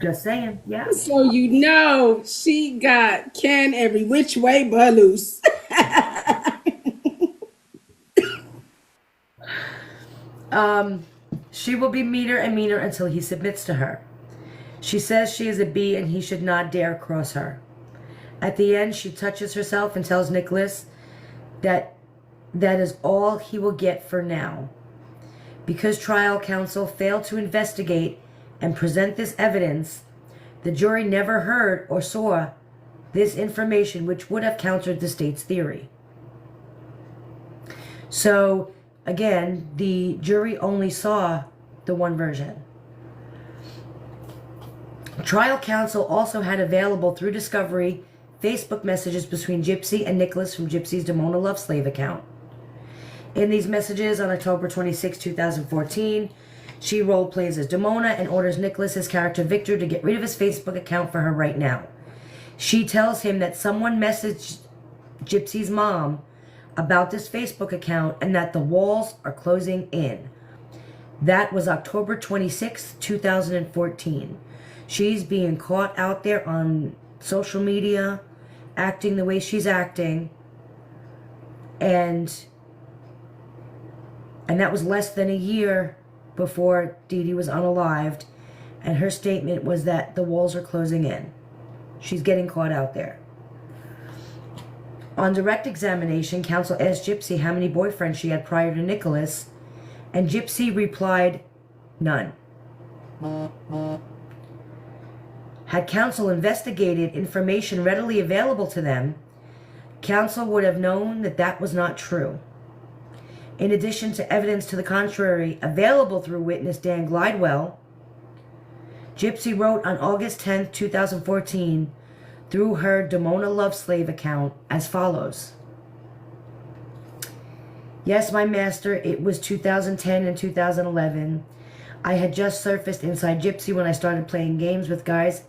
Just saying, yeah. So you know she got Ken every which way but loose. She will be meaner and meaner until he submits to her. She says she is a bee and he should not dare cross her. At the end, she touches herself and tells Nicholas that that is all he will get for now. Because trial counsel failed to investigate and present this evidence, the jury never heard or saw this information, which would have countered the state's theory. So, again, the jury only saw the one version. Trial counsel also had available through discovery Facebook messages between Gypsy and Nicholas from Gypsy's Demona Love Slave account. In these messages on October 26, 2014, she role plays as Demona and orders Nicholas's character Victor to get rid of his Facebook account for her right now. She tells him that someone messaged Gypsy's mom about this Facebook account and that the walls are closing in. That was October 26, 2014. She's being caught out there on social media, acting the way she's acting, and that was less than a year before Dee Dee was unalived, and her statement was that the walls are closing in. She's getting caught out there. On direct examination, counsel asked Gypsy how many boyfriends she had prior to Nicholas, and Gypsy replied, none. Had counsel investigated information readily available to them, counsel would have known that that was not true. In addition to evidence to the contrary available through witness Dan Glidewell, Gypsy wrote on August 10, 2014, through her Demona Love Slave account as follows. Yes, my master, it was 2010 and 2011. I had just surfaced inside Gypsy when I started playing games with guys.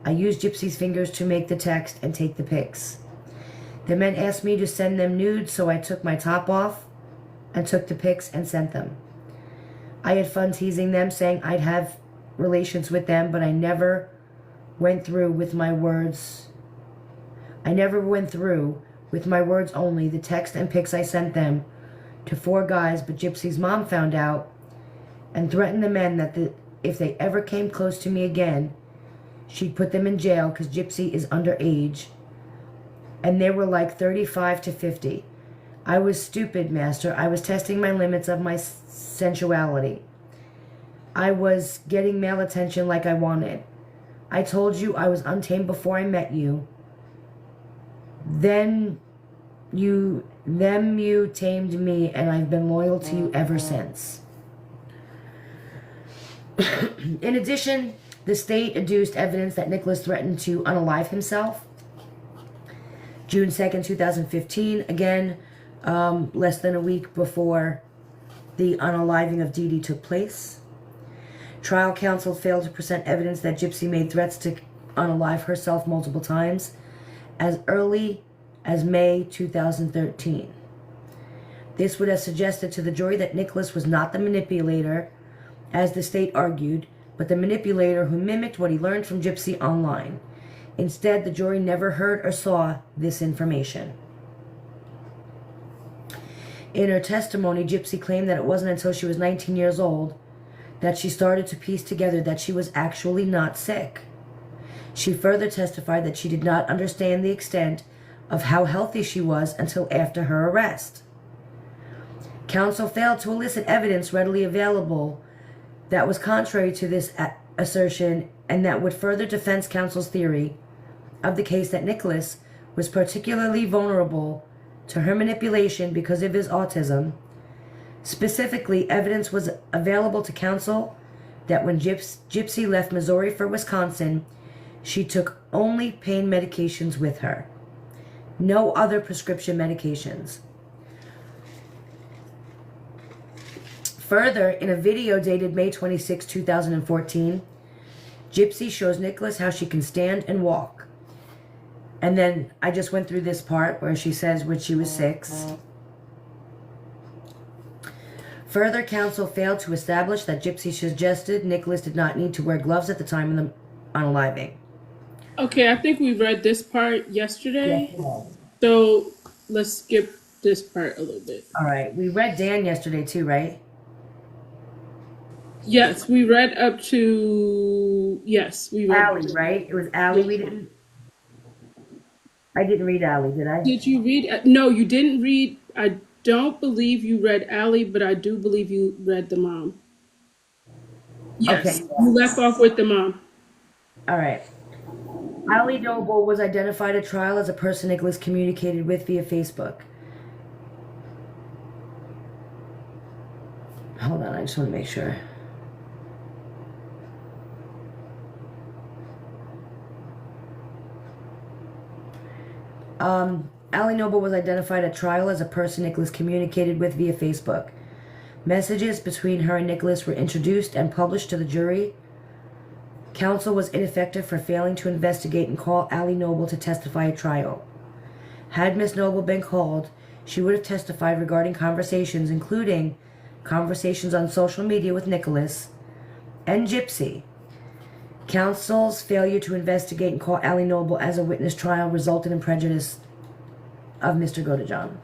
I used Gypsy's fingers to make the text and take the pics. The men asked me to send them nudes, so I took my top off and took the pics and sent them. I had fun teasing them, saying I'd have relations with them, but I never went through with my words. I never went through with my words only. The text and pics I sent them to 4 guys, but Gypsy's mom found out and threatened the men that if they ever came close to me again, she'd put them in jail because Gypsy is underage. And they were like 35 to 50. I was stupid, master. I was testing my limits of my sensuality. I was getting male attention like I wanted. I told you I was untamed before I met you. Then you tamed me, and I've been loyal to you ever since. In addition, the state adduced evidence that Nicholas threatened to unalive himself. June 2nd, 2015, again, less than a week before the unaliving of Dee Dee took place. Trial counsel failed to present evidence that Gypsy made threats to unalive herself multiple times as early as May 2013. This would have suggested to the jury that Nicholas was not the manipulator, as the state argued, but the manipulator who mimicked what he learned from Gypsy online. Instead, the jury never heard or saw this information. In her testimony, Gypsy claimed that it wasn't until she was 19 years old that she started to piece together that she was actually not sick. She further testified that she did not understand the extent of how healthy she was until after her arrest. Counsel failed to elicit evidence readily available that was contrary to this assertion and that would further defense counsel's theory of the case that Nicholas was particularly vulnerable to her manipulation because of his autism. Specifically, evidence was available to counsel that when Gypsy left Missouri for Wisconsin, she took only pain medications with her. No other prescription medications. Further, in a video dated May 26, 2014, Gypsy shows Nicholas how she can stand and walk. And then I just went through this part where she says when she was 6. Further, counsel failed to establish that Gypsy suggested Nicholas did not need to wear gloves at the time of the unaliving. Okay, I think we read this part yesterday. Yes. So let's skip this part a little bit. All right. We read Dan yesterday too, right? Yes, we read up to. Yes, we read. Allie, right? It was Allie. Yeah. We didn't. I didn't read Allie, did I? Did you read? No, you didn't read. I don't believe you read Allie, but I do believe you read the mom. Okay. Yes, you left off with the mom. All right. Allie Noble was identified at trial as a person Nicholas communicated with via Facebook. Hold on, I just want to make sure. Allie Noble was identified at trial as a person Nicholas communicated with via Facebook. Messages between her and Nicholas were introduced and published to the jury. Counsel was ineffective for failing to investigate and call Allie Noble to testify at trial. Had Miss Noble been called, she would have testified regarding conversations, including conversations on social media with Nicholas and Gypsy. Counsel's failure to investigate and call Allie Noble as a witness trial resulted in prejudice of Mr. Godejohn.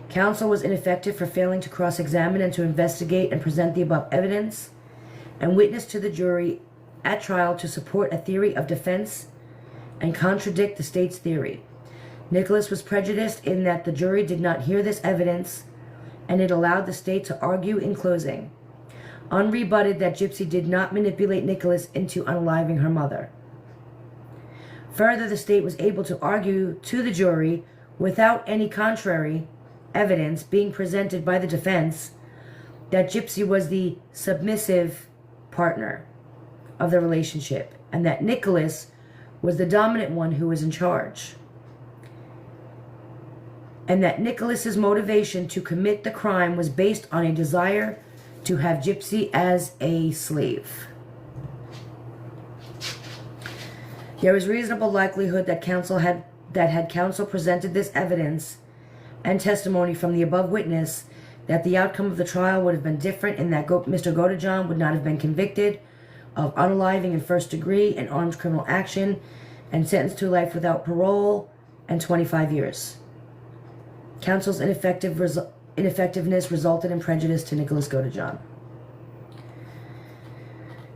Counsel was ineffective for failing to cross-examine and to investigate and present the above evidence and witness to the jury at trial to support a theory of defense and contradict the state's theory. Nicholas was prejudiced in that the jury did not hear this evidence, and it allowed the state to argue in closing, unrebutted, that Gypsy did not manipulate Nicholas into unaliving her mother. Further, the state was able to argue to the jury, without any contrary evidence being presented by the defense, that Gypsy was the submissive partner of the relationship and that Nicholas was the dominant one who was in charge, and that Nicholas's motivation to commit the crime was based on a desire to have Gypsy as a slave. There is reasonable likelihood that had counsel presented this evidence and testimony from the above witness, that the outcome of the trial would have been different, in that Mr. Godejohn would not have been convicted of unaliving in first degree and armed criminal action and sentenced to life without parole and 25 years. Counsel's ineffectiveness resulted in prejudice to Nicholas Godejohn.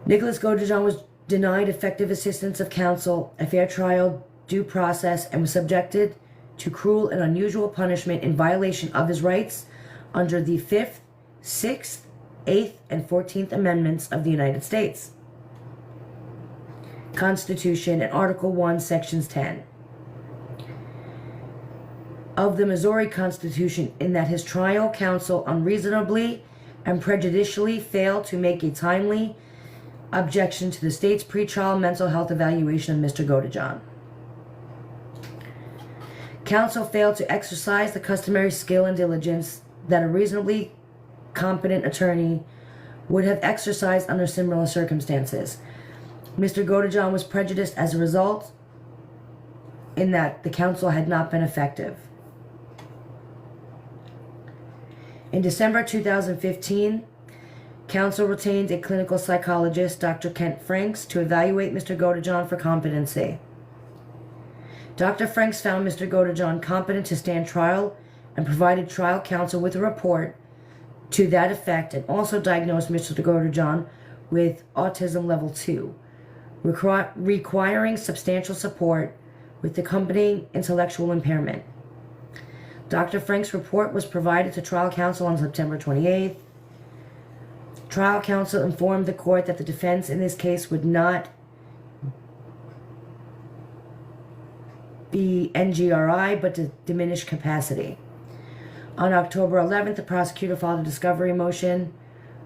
Nicholas Godejohn was denied effective assistance of counsel, a fair trial, due process, and was subjected to cruel and unusual punishment in violation of his rights under the 5th, 6th, 8th, and 14th Amendments of the United States Constitution and Article 1, Sections 10 of the Missouri Constitution, in that his trial counsel unreasonably and prejudicially failed to make a timely objection to the state's pretrial mental health evaluation of Mr. Godejohn. Counsel failed to exercise the customary skill and diligence that a reasonably competent attorney would have exercised under similar circumstances. Mr. Godejohn was prejudiced as a result, in that the counsel had not been effective. In December 2015, counsel retained a clinical psychologist, Dr. Kent Franks, to evaluate Mr. Godejohn for competency. Dr. Franks found Mr. Godejohn competent to stand trial and provided trial counsel with a report to that effect, and also diagnosed Mr. Godejohn with autism level 2, requiring substantial support with accompanying intellectual impairment. Dr. Franks' report was provided to trial counsel on September 28th. Trial counsel informed the court that the defense in this case would not be NGRI, but to diminished capacity. On October 11th, the prosecutor filed a discovery motion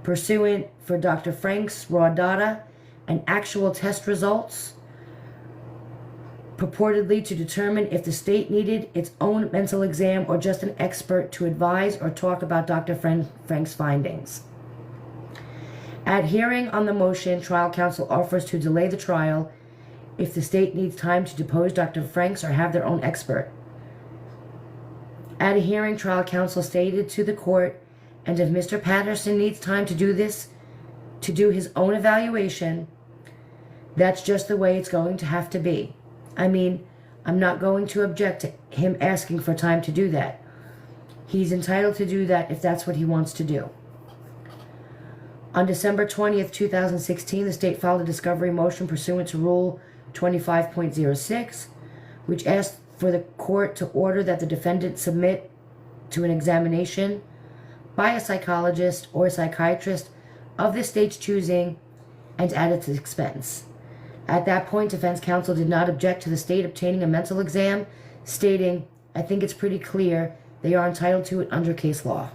pursuant for Dr. Franks' raw data and actual test results, purportedly to determine if the state needed its own mental exam or just an expert to advise or talk about Dr. Franks' findings. At hearing on the motion, trial counsel offers to delay the trial if the state needs time to depose Dr. Franks or have their own expert. At a hearing, trial counsel stated to the court, and if Mr. Patterson needs time to do this, to do his own evaluation, that's just the way it's going to have to be. I mean, I'm not going to object to him asking for time to do that. He's entitled to do that if that's what he wants to do. On December 20th, 2016, the state filed a discovery motion pursuant to Rule 25.06, which asked for the court to order that the defendant submit to an examination by a psychologist or psychiatrist of the state's choosing and at its expense. At that point, defense counsel did not object to the state obtaining a mental exam, stating, "I think it's pretty clear they are entitled to it under case law."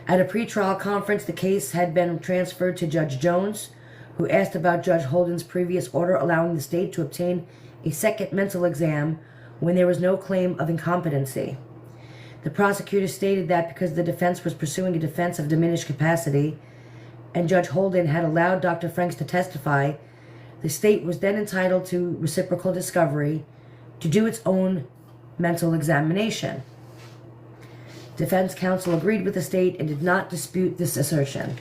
At a pretrial conference, the case had been transferred to Judge Jones, who asked about Judge Holden's previous order allowing the state to obtain a second mental exam when there was no claim of incompetency. The prosecutor stated that because the defense was pursuing a defense of diminished capacity and Judge Holden had allowed Dr. Franks to testify, the state was then entitled to reciprocal discovery to do its own mental examination. Defense counsel agreed with the state and did not dispute this assertion.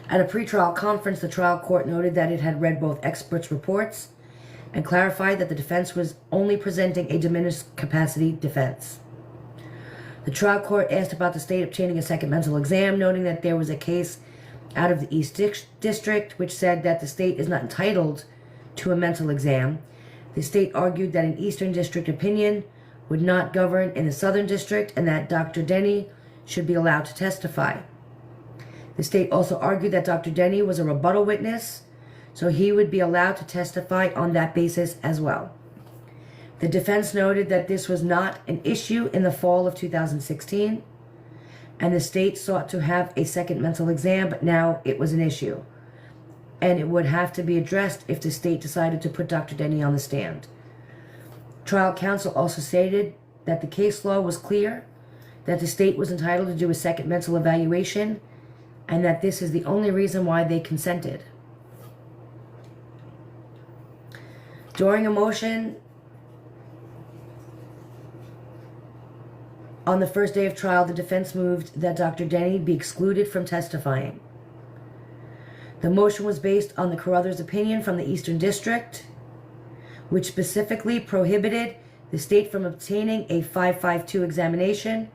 At a pretrial conference, the trial court noted that it had read both experts' reports and clarified that the defense was only presenting a diminished capacity defense. The trial court asked about the state obtaining a second mental exam, noting that there was a case out of the East District which said that the state is not entitled to a mental exam. The state argued that an Eastern District opinion would not govern in the Southern District and that Dr. Denny should be allowed to testify. The state also argued that Dr. Denny was a rebuttal witness, so he would be allowed to testify on that basis as well. The defense noted that this was not an issue in the fall of 2016, and the state sought to have a second mental exam, but now it was an issue, and it would have to be addressed if the state decided to put Dr. Denny on the stand. Trial counsel also stated that the case law was clear, that the state was entitled to do a second mental evaluation, and that this is the only reason why they consented. During a motion on the first day of trial, the defense moved that Dr. Denny be excluded from testifying. The motion was based on the Carruthers opinion from the Eastern District, which specifically prohibited the state from obtaining a 552 examination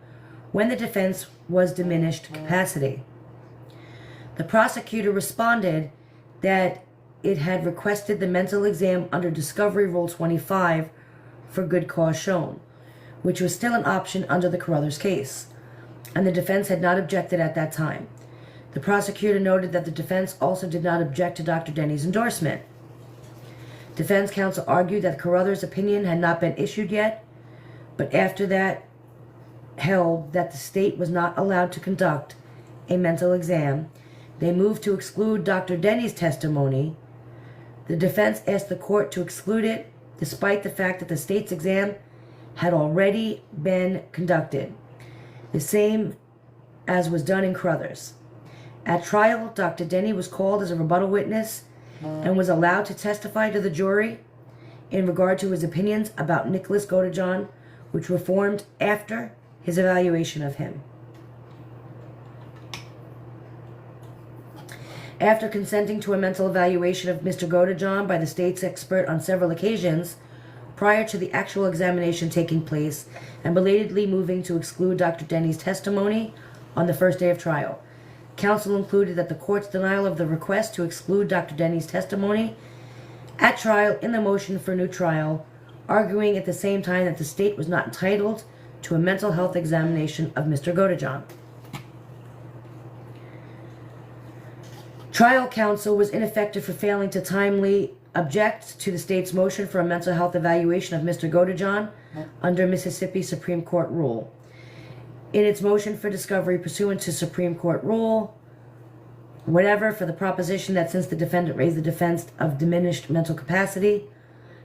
when the defense was diminished capacity. The prosecutor responded that it had requested the mental exam under Discovery Rule 25 for good cause shown, which was still an option under the Carruthers case, and the defense had not objected at that time. The prosecutor noted that the defense also did not object to Dr. Denny's endorsement. Defense counsel argued that Carruthers' opinion had not been issued yet, but after that held that the state was not allowed to conduct a mental exam. They moved to exclude Dr. Denny's testimony. The defense asked the court to exclude it, despite the fact that the state's exam had already been conducted, the same as was done in Carruthers. At trial, Dr. Denny was called as a rebuttal witness and was allowed to testify to the jury in regard to his opinions about Nicholas Godejohn, which were formed after his evaluation of him. After consenting to a mental evaluation of Mr. Godejohn by the state's expert on several occasions, prior to the actual examination taking place, and belatedly moving to exclude Dr. Denny's testimony on the first day of trial, counsel included that the court's denial of the request to exclude Dr. Denny's testimony at trial in the motion for new trial, arguing at the same time that the state was not entitled to a mental health examination of Mr. Godejohn. Trial counsel was ineffective for failing to timely object to the state's motion for a mental health evaluation of Mr. Godejohn under Mississippi Supreme Court rule. In its motion for discovery pursuant to Supreme Court rule, whatever, for the proposition that since the defendant raised the defense of diminished mental capacity,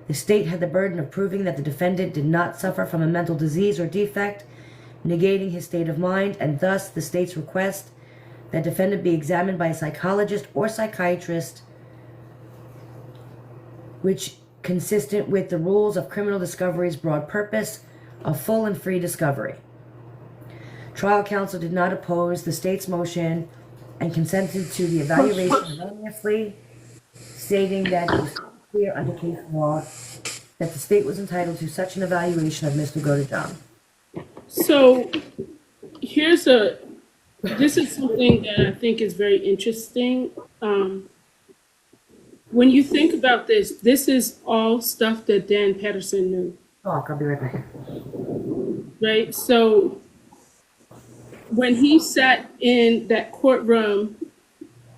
the state had the burden of proving that the defendant did not suffer from a mental disease or defect, negating his state of mind, and thus the state's request that defendant be examined by a psychologist or psychiatrist, which consistent with the rules of criminal discovery's broad purpose of full and free discovery. Trial counsel did not oppose the state's motion and consented to the evaluation anonymously, stating that it was clear under case law that the state was entitled to such an evaluation of Mr. Godejohn. So this is something that I think is very interesting. When you think about this, this is all stuff that Dan Patterson knew, Oh, I'll be right back. right? So when he sat in that courtroom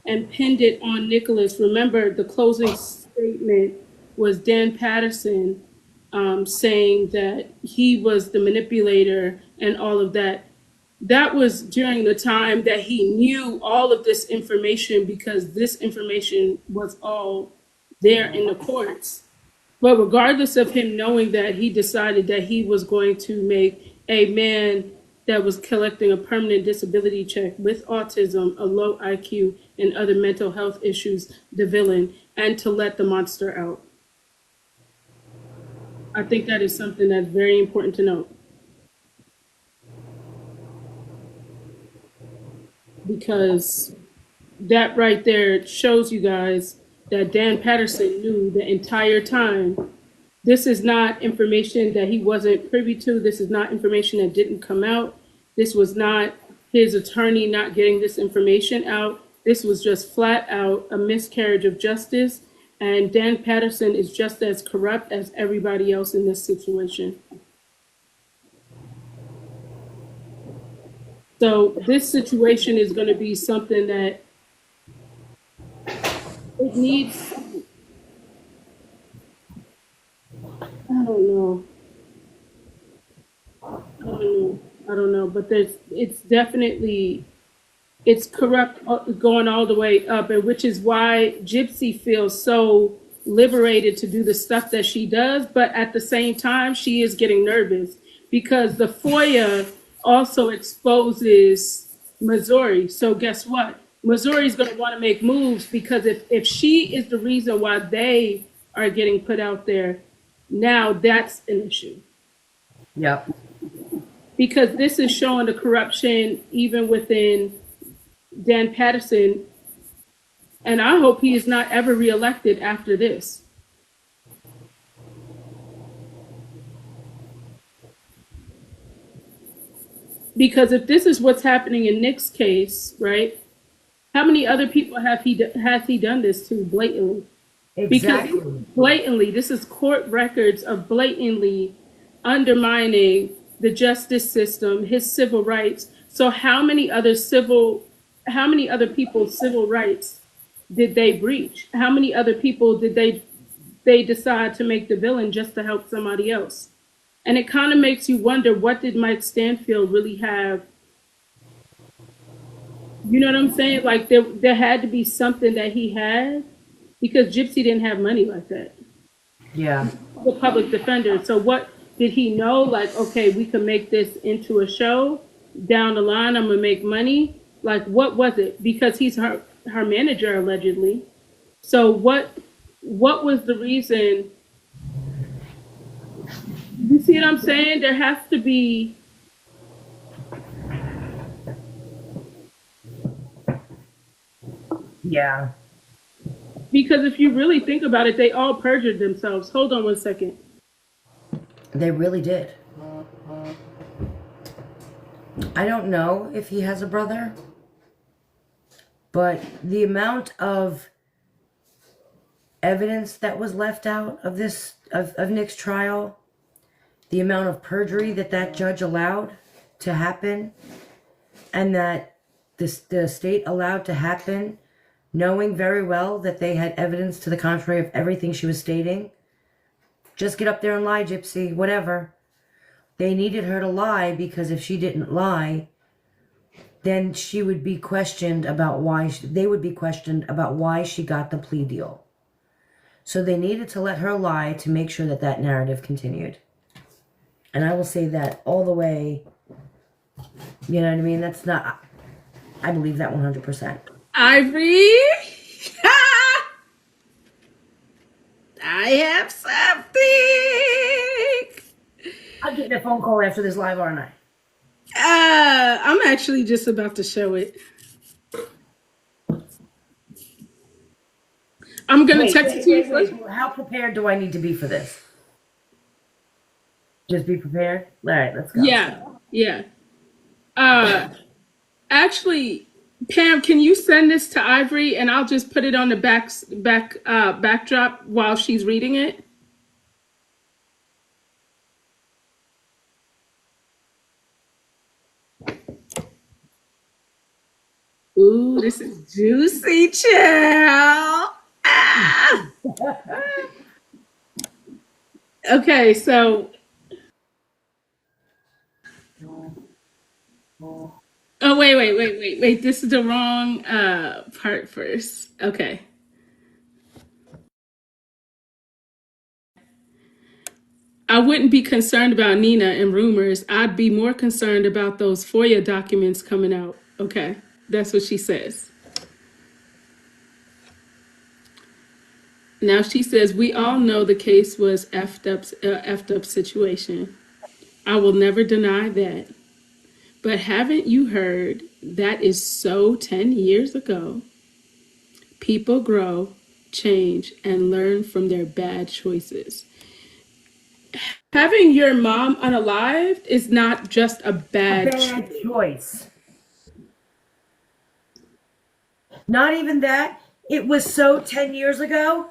and pinned it on Nicholas, remember the closing statement was Dan Patterson saying that he was the manipulator and all of that. That was during the time that he knew all of this information, because this information was all there in the courts. But regardless of him knowing that, he decided that he was going to make a man that was collecting a permanent disability check with autism, a low IQ, and other mental health issues the villain, and to let the monster out. I think that is something that's very important to note. Because that right there shows you guys that Dan Patterson knew the entire time. This is not information that he wasn't privy to. This is not information that didn't come out. This was not his attorney not getting this information out. This was just flat out a miscarriage of justice. And Dan Patterson is just as corrupt as everybody else in this situation. So this situation is going to be something that it needs, I don't know, but it's corrupt going all the way up, and which is why Gypsy feels so liberated to do the stuff that she does, but at the same time, she is getting nervous because the FOIA also exposes Missouri. So guess what? Missouri is going to want to make moves, because if she is the reason why they are getting put out there, now that's an issue. Yep. Because this is showing the corruption even within Dan Patterson, and I hope he is not ever reelected after this. Because if this is what's happening in Nick's case, right? How many other people has he done this to blatantly? Exactly. Because blatantly, this is court records of blatantly undermining the justice system, his civil rights. So how many other people's civil rights did they breach? How many other people did they decide to make the villain just to help somebody else? And it kind of makes you wonder, what did Mike Stanfield really have? You know what I'm saying? Like there had to be something that he had, because Gypsy didn't have money like that. Yeah. The public defender. So what did he know? Like, okay, we can make this into a show. Down the line, I'm gonna make money. Like, what was it? Because he's her manager, allegedly. So what was the reason? You see what I'm saying? There has to be. Yeah. Because if you really think about it, they all perjured themselves. Hold on one second. They really did. I don't know if he has a brother, but the amount of evidence that was left out of this, of Nick's trial, the amount of perjury that judge allowed to happen, and that the state allowed to happen, knowing very well that they had evidence to the contrary of everything she was stating. Just get up there and lie, Gypsy, whatever. They needed her to lie, because if she didn't lie, then she would be questioned about why, they would be questioned about why she got the plea deal. So they needed to let her lie to make sure that narrative continued. And I will say that all the way, you know what I mean? That's not, I believe that 100%. Ivory, I have something. I'll get a phone call after this live, aren't I? I'm actually just about to show it. I'm going to text it to you. How prepared do I need to be for this? Just be prepared. All right, let's go. Yeah, yeah. Uh, actually, Pam, can you send this to Ivory and I'll just put it on the backdrop while she's reading it? Ooh, this is juicy, chill. Ah! Okay, so oh wait. This is the wrong part first. Okay. I wouldn't be concerned about Nina and rumors. I'd be more concerned about those FOIA documents coming out. Okay. That's what she says. Now she says, we all know the case was effed up situation. I will never deny that. But haven't you heard that is so 10 years ago? People grow, change, and learn from their bad choices. Having your mom unalived is not just a A bad bad choice. Not even that. It was so 10 years ago.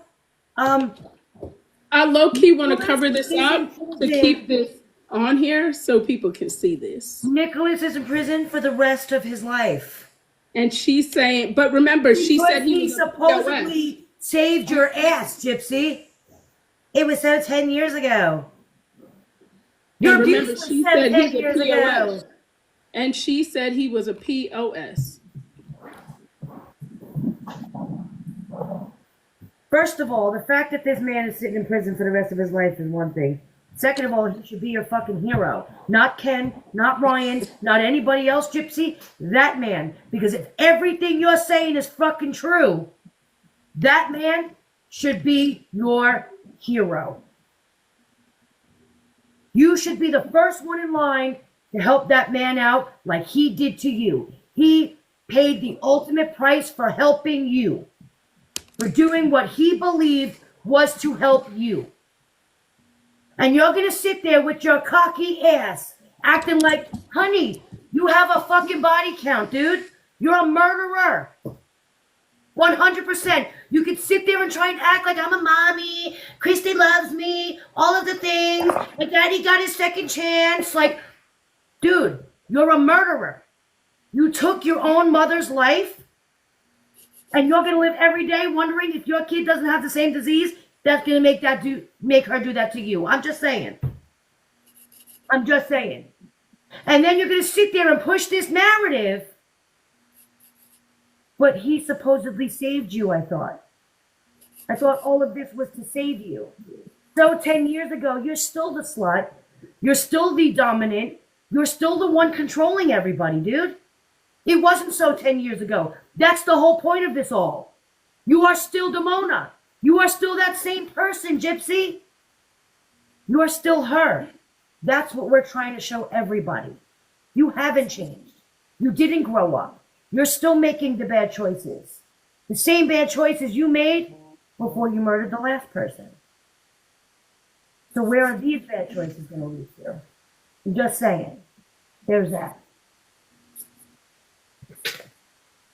I low key want to cover this Nicholas up is in to prison. keep this on here so people can see this. Nicholas is in prison for the rest of his life. And she's saying, but remember, she said Because he he was a POS. supposedly saved your ass, Gypsy. It was so 10 years ago. Your And abuse remember, was she so said 10 he's a years POS. ago. And she said he was a POS. First of all, the fact that this man is sitting in prison for the rest of his life is one thing. Second of all, he should be your fucking hero. Not Ken, not Ryan, not anybody else, Gypsy. That man. Because if everything you're saying is fucking true, that man should be your hero. You should be the first one in line to help that man out like he did to you. He paid the ultimate price for helping you, for doing what he believed was to help you. And you're going to sit there with your cocky ass acting like, honey, you have a fucking body count, dude. You're a murderer. 100%. You could sit there and try and act like I'm a mommy, Christy loves me, all of the things, like daddy got his second chance. Like, dude, you're a murderer. You took your own mother's life, and you're going to live every day wondering if your kid doesn't have the same disease that's going to make her do that to you. I'm just saying. I'm just saying. And then you're going to sit there and push this narrative. But he supposedly saved you, I thought. I thought all of this was to save you. So 10 years ago, you're still the slut. You're still the dominant. You're still the one controlling everybody, dude. It wasn't so 10 years ago. That's the whole point of this all. You are still Demona. You are still that same person, Gypsy. You are still her. That's what we're trying to show everybody. You haven't changed. You didn't grow up. You're still making the bad choices. The same bad choices you made before you murdered the last person. So where are these bad choices going to lead to? I'm just saying. There's that.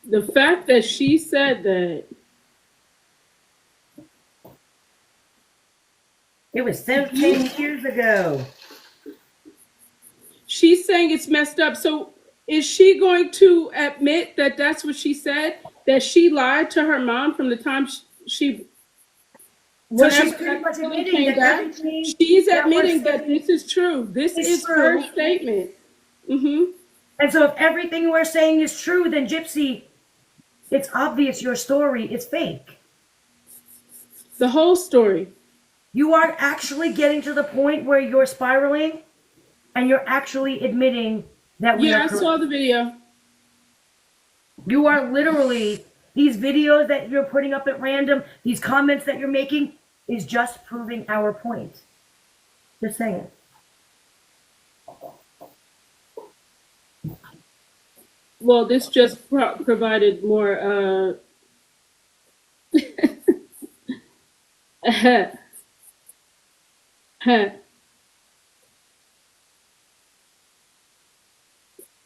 The fact that she said that. It was 17 years ago. She's saying it's messed up. So is she going to admit that that's what she said? That she lied to her mom from the time she So she's pretty much admitting that everything she's that we're admitting that saying this is true. This is is true. her statement. Mm-hmm. And so if everything we're saying is true, then Gypsy, it's obvious your story is fake. The whole story. You are actually getting to the point where you're spiraling and you're actually admitting that we are I correct. saw the video. You are literally, these videos that you're putting up at random, these comments that you're making, is just proving our point. Just saying. Well, this just provided more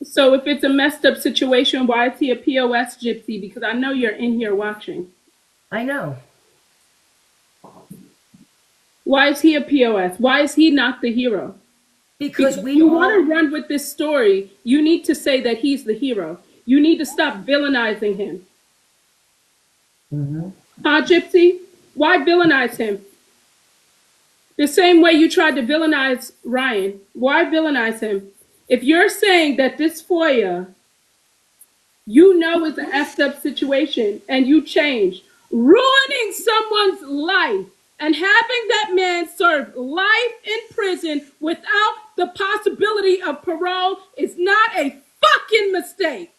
So if it's a messed up situation, why is he a POS gypsy? Because I know you're in here watching. I know. Why is he a POS? Why is he not the hero? Because Because if we you want all, to run with this story, you need to say that he's the hero. You need to stop villainizing him. Mhm. Huh, Gypsy? Why villainize him? The same way you tried to villainize Ryan. Why villainize him? If you're saying that this FOIA, you know it's an effed up situation and you change, ruining someone's life and having that man serve life in prison without the possibility of parole is not a fucking mistake.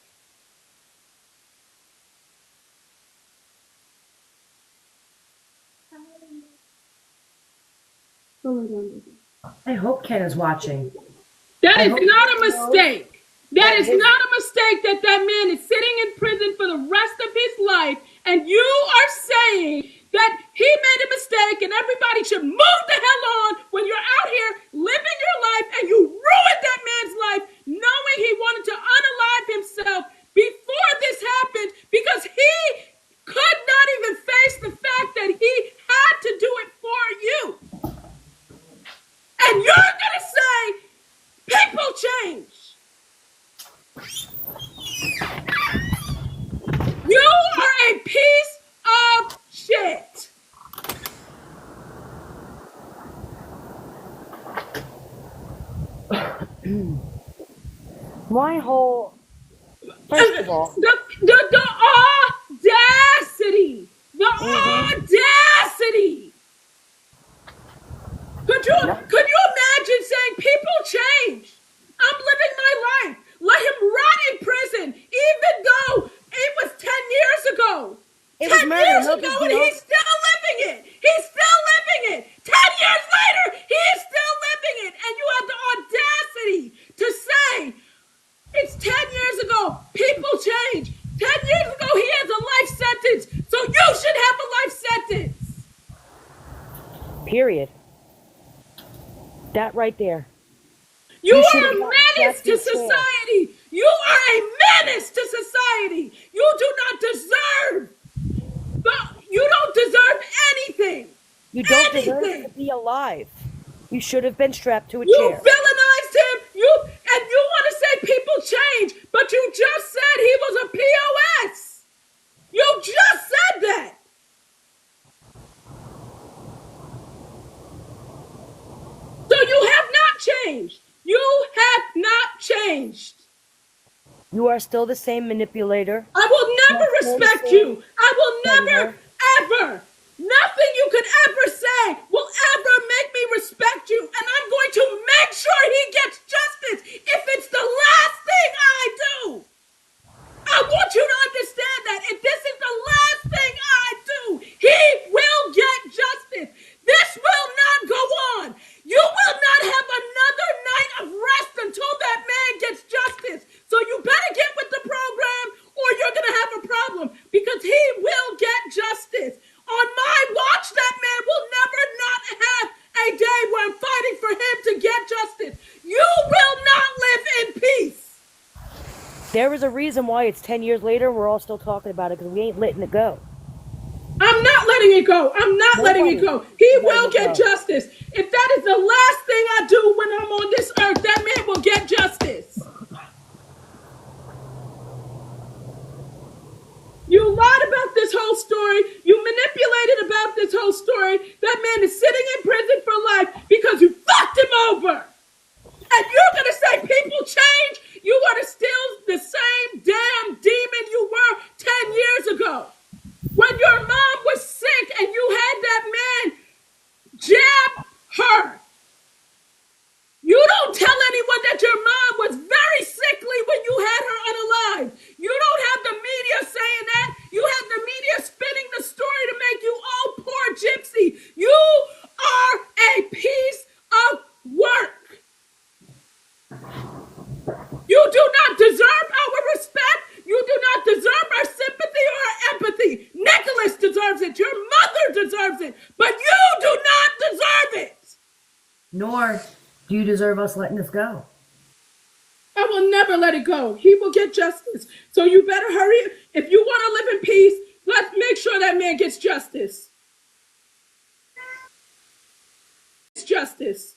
I hope Ken is watching. That I is hope not a he knows mistake. That that is his, not a mistake that that man is sitting in prison for the rest of his life, and you are saying that he made a mistake and everybody should move the hell on when you're out here living your life and you ruined that man's life knowing he wanted to unalive himself before this happened because he could not even face the fact that he had to do it for you. And you're going to say, people change. You are a piece of shit. my whole, first of all, The audacity. The audacity. Could you imagine saying people change? I'm living my life. Let him rot in prison, even though it was 10 years ago. it 10 was murder, years no ago, big and deal. he's still living it. He's still living it. 10 years later, he is still living it. And you have the audacity to say, it's 10 years ago, people change. 10 years ago, he has a life sentence, so you should have a life sentence. Period. That right there. You You should are have a gotten menace strapped to to a chair. society. You are a menace to society. You do not deserve. You don't deserve anything. You don't deserve to Anything. be alive. You should have been strapped to a You chair. villainized him. You want to say people change, but you just said he was a POS. You just said that. So you have not changed. You have not changed. You are still the same manipulator. I will You never are still the respect same you. I will never, predator. ever, nothing you could ever say will ever make me respect you. And I'm going to make sure he gets justice if it's the last thing I do. I want you to understand that if this is the last thing I do, he will get justice. This will not go on. You will not have another night of rest until that man gets justice. So you better get with the program or you're going to have a problem because he will get justice. On my watch, that man will never not have a day where I'm fighting for him to get justice. You will not live in peace. There is a reason why it's 10 years later and we're all still talking about it because we ain't letting it go. I'm not letting it go. I'm not letting it go. He will get justice. If that is the last thing I do when I'm on this earth, that man will get justice. You lied about this whole story. You manipulated about this whole story. That man is sitting in prison for life because you fucked him over. And you're going to say people change? You are still the same damn demon you were 10 years ago. When your mom was sick and you had that man jab her. You don't tell anyone that your mom was very sickly when you had her unalive. You don't have the media saying that. You have the media spinning the story to make you, oh, poor Gypsy. You are a piece of work. You do not deserve our respect. You do not deserve our sympathy or our empathy. Nicholas deserves it. Your mother deserves it. But you do not deserve it. Nor do you deserve us letting this go. I will never let it go. He will get justice. So you better hurry. If you want to live in peace, let's make sure that man gets justice. Justice.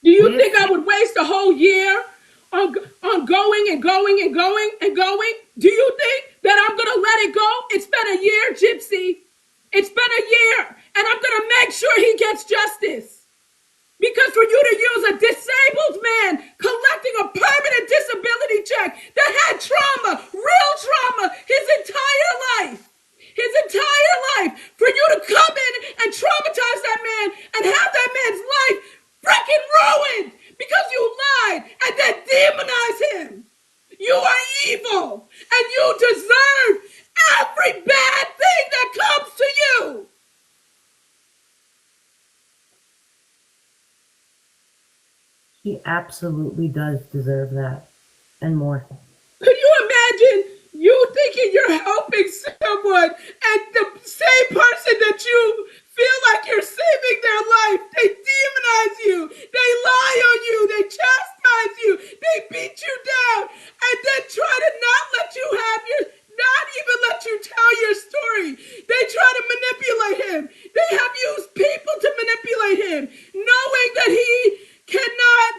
Do you This think I would waste a whole year on going and going and going and going? Do you think that I'm going to let it go? It's been a year, Gypsy. It's been a year. And I'm going to make sure he gets justice. Because for you to use a disabled man collecting a permanent disability check that had trauma, real trauma, his entire life, for you to come in and traumatize that man and have that man's life freaking ruined because you lied and then demonize him. You are evil and you deserve every bad thing that comes to you. he absolutely does deserve that and more. Could you imagine you thinking you're helping someone and the same person that you feel like you're saving their life, they demonize you, they lie on you, they chastise you, they beat you down, and then try to not even let you tell your story. They try to manipulate him. They have used people to manipulate him, knowing that he cannot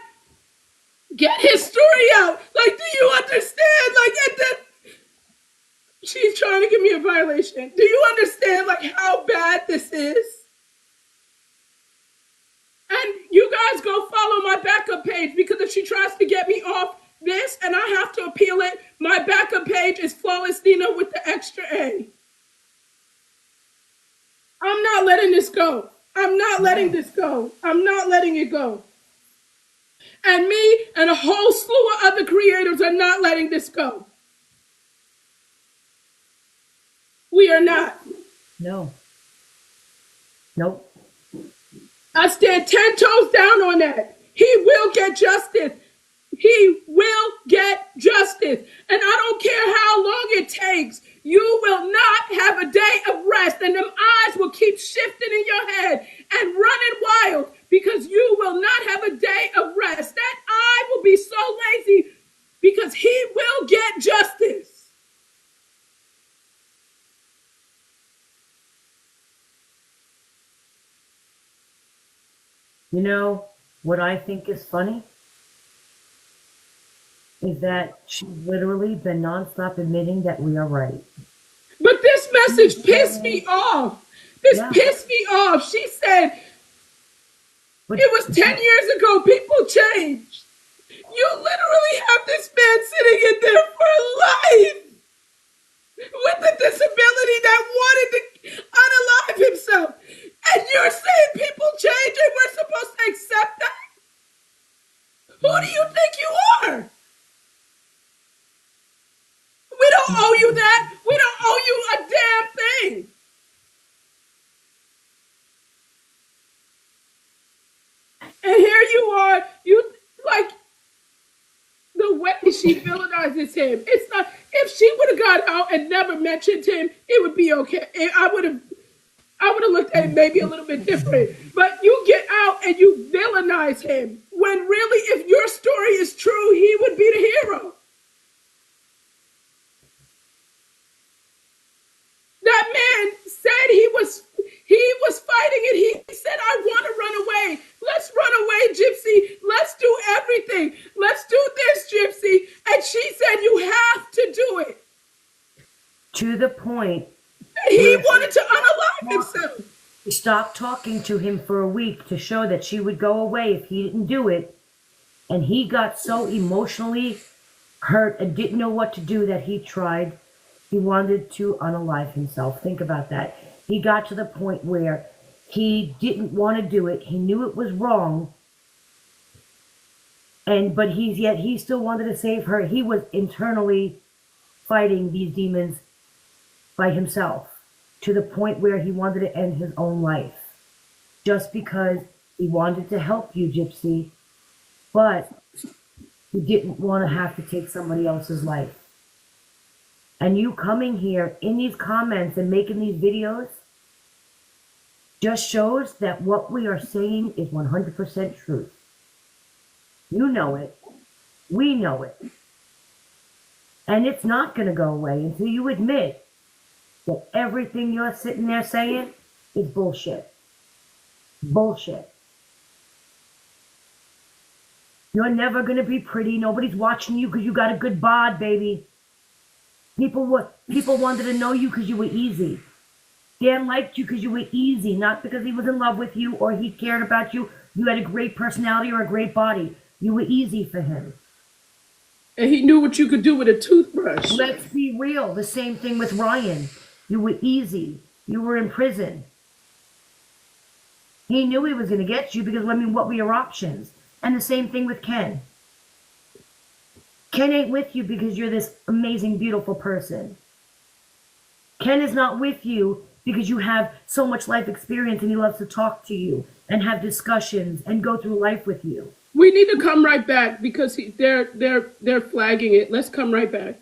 get his story out. Like, do you understand? Like, and then she's trying to give me a violation. Do you understand, like, how bad this is? And you guys go follow my backup page, because if she tries to get me off this and I have to appeal it, my backup page is Flawless Nina with the extra A. I'm not letting this go. I'm not letting this go. I'm not letting it go. And me and a whole slew of other creators are not letting this go. We are not. No. Nope. I stand 10 toes down on that. He will get justice. He will get justice. And I don't care how long it takes. You will not have a day of rest, and them eyes will keep shifting in your head and running wild, because you will not have a day of rest. That eye will be so lazy because he will get justice. You know what I think is funny? Is that she's literally been nonstop admitting that we are right. But this message pissed me off. This Yeah. pissed me off. She said, But it was 10 years ago, people changed. You literally have this man sitting in there for life with a disability that wanted to unalive himself. And you're saying people change and we're supposed to accept that? Who do you think you are? We don't owe you that. We don't owe you a damn thing. And here you are, you like the way she villainizes him. It's not, if she would have got out and never mentioned him, it would be okay. I would have looked at it maybe a little bit different. But you get out and you villainize him, when really, if your story is true, he would be the hero. That man said he was fighting it. He said, I want to run away. Let's run away, Gypsy. Let's do everything. Let's do this, Gypsy. And she said, you have to do it. to the point He wanted to unalive himself. she stopped talking to him for a week to show that she would go away if he didn't do it. And he got so emotionally hurt and didn't know what to do that he tried. He wanted to unalive himself. Think about that. He got to the point where he didn't want to do it. He knew it was wrong. But he still wanted to save her. He was internally fighting these demons by himself, to the point where he wanted to end his own life. Just because he wanted to help you, Gypsy, but he didn't want to have to take somebody else's life. And you coming here in these comments and making these videos, just shows that what we are saying is 100% truth. You know it. We know it. And it's not going to go away until you admit that everything you're sitting there saying is bullshit. Bullshit. You're never going to be pretty. Nobody's watching you because you got a good bod, baby. People wanted to know you because you were easy. Dan liked you because you were easy, not because he was in love with you or he cared about you. You had a great personality or a great body. You were easy for him. And he knew what you could do with a toothbrush. Let's be real. The same thing with Ryan. You were easy. You were in prison. He knew he was going to get you because, I mean, what were your options? And the same thing with Ken. Ken ain't with you because you're this amazing, beautiful person. Ken is not with you because you have so much life experience and he loves to talk to you and have discussions and go through life with you. We need to come right back because they're flagging it. Let's come right back.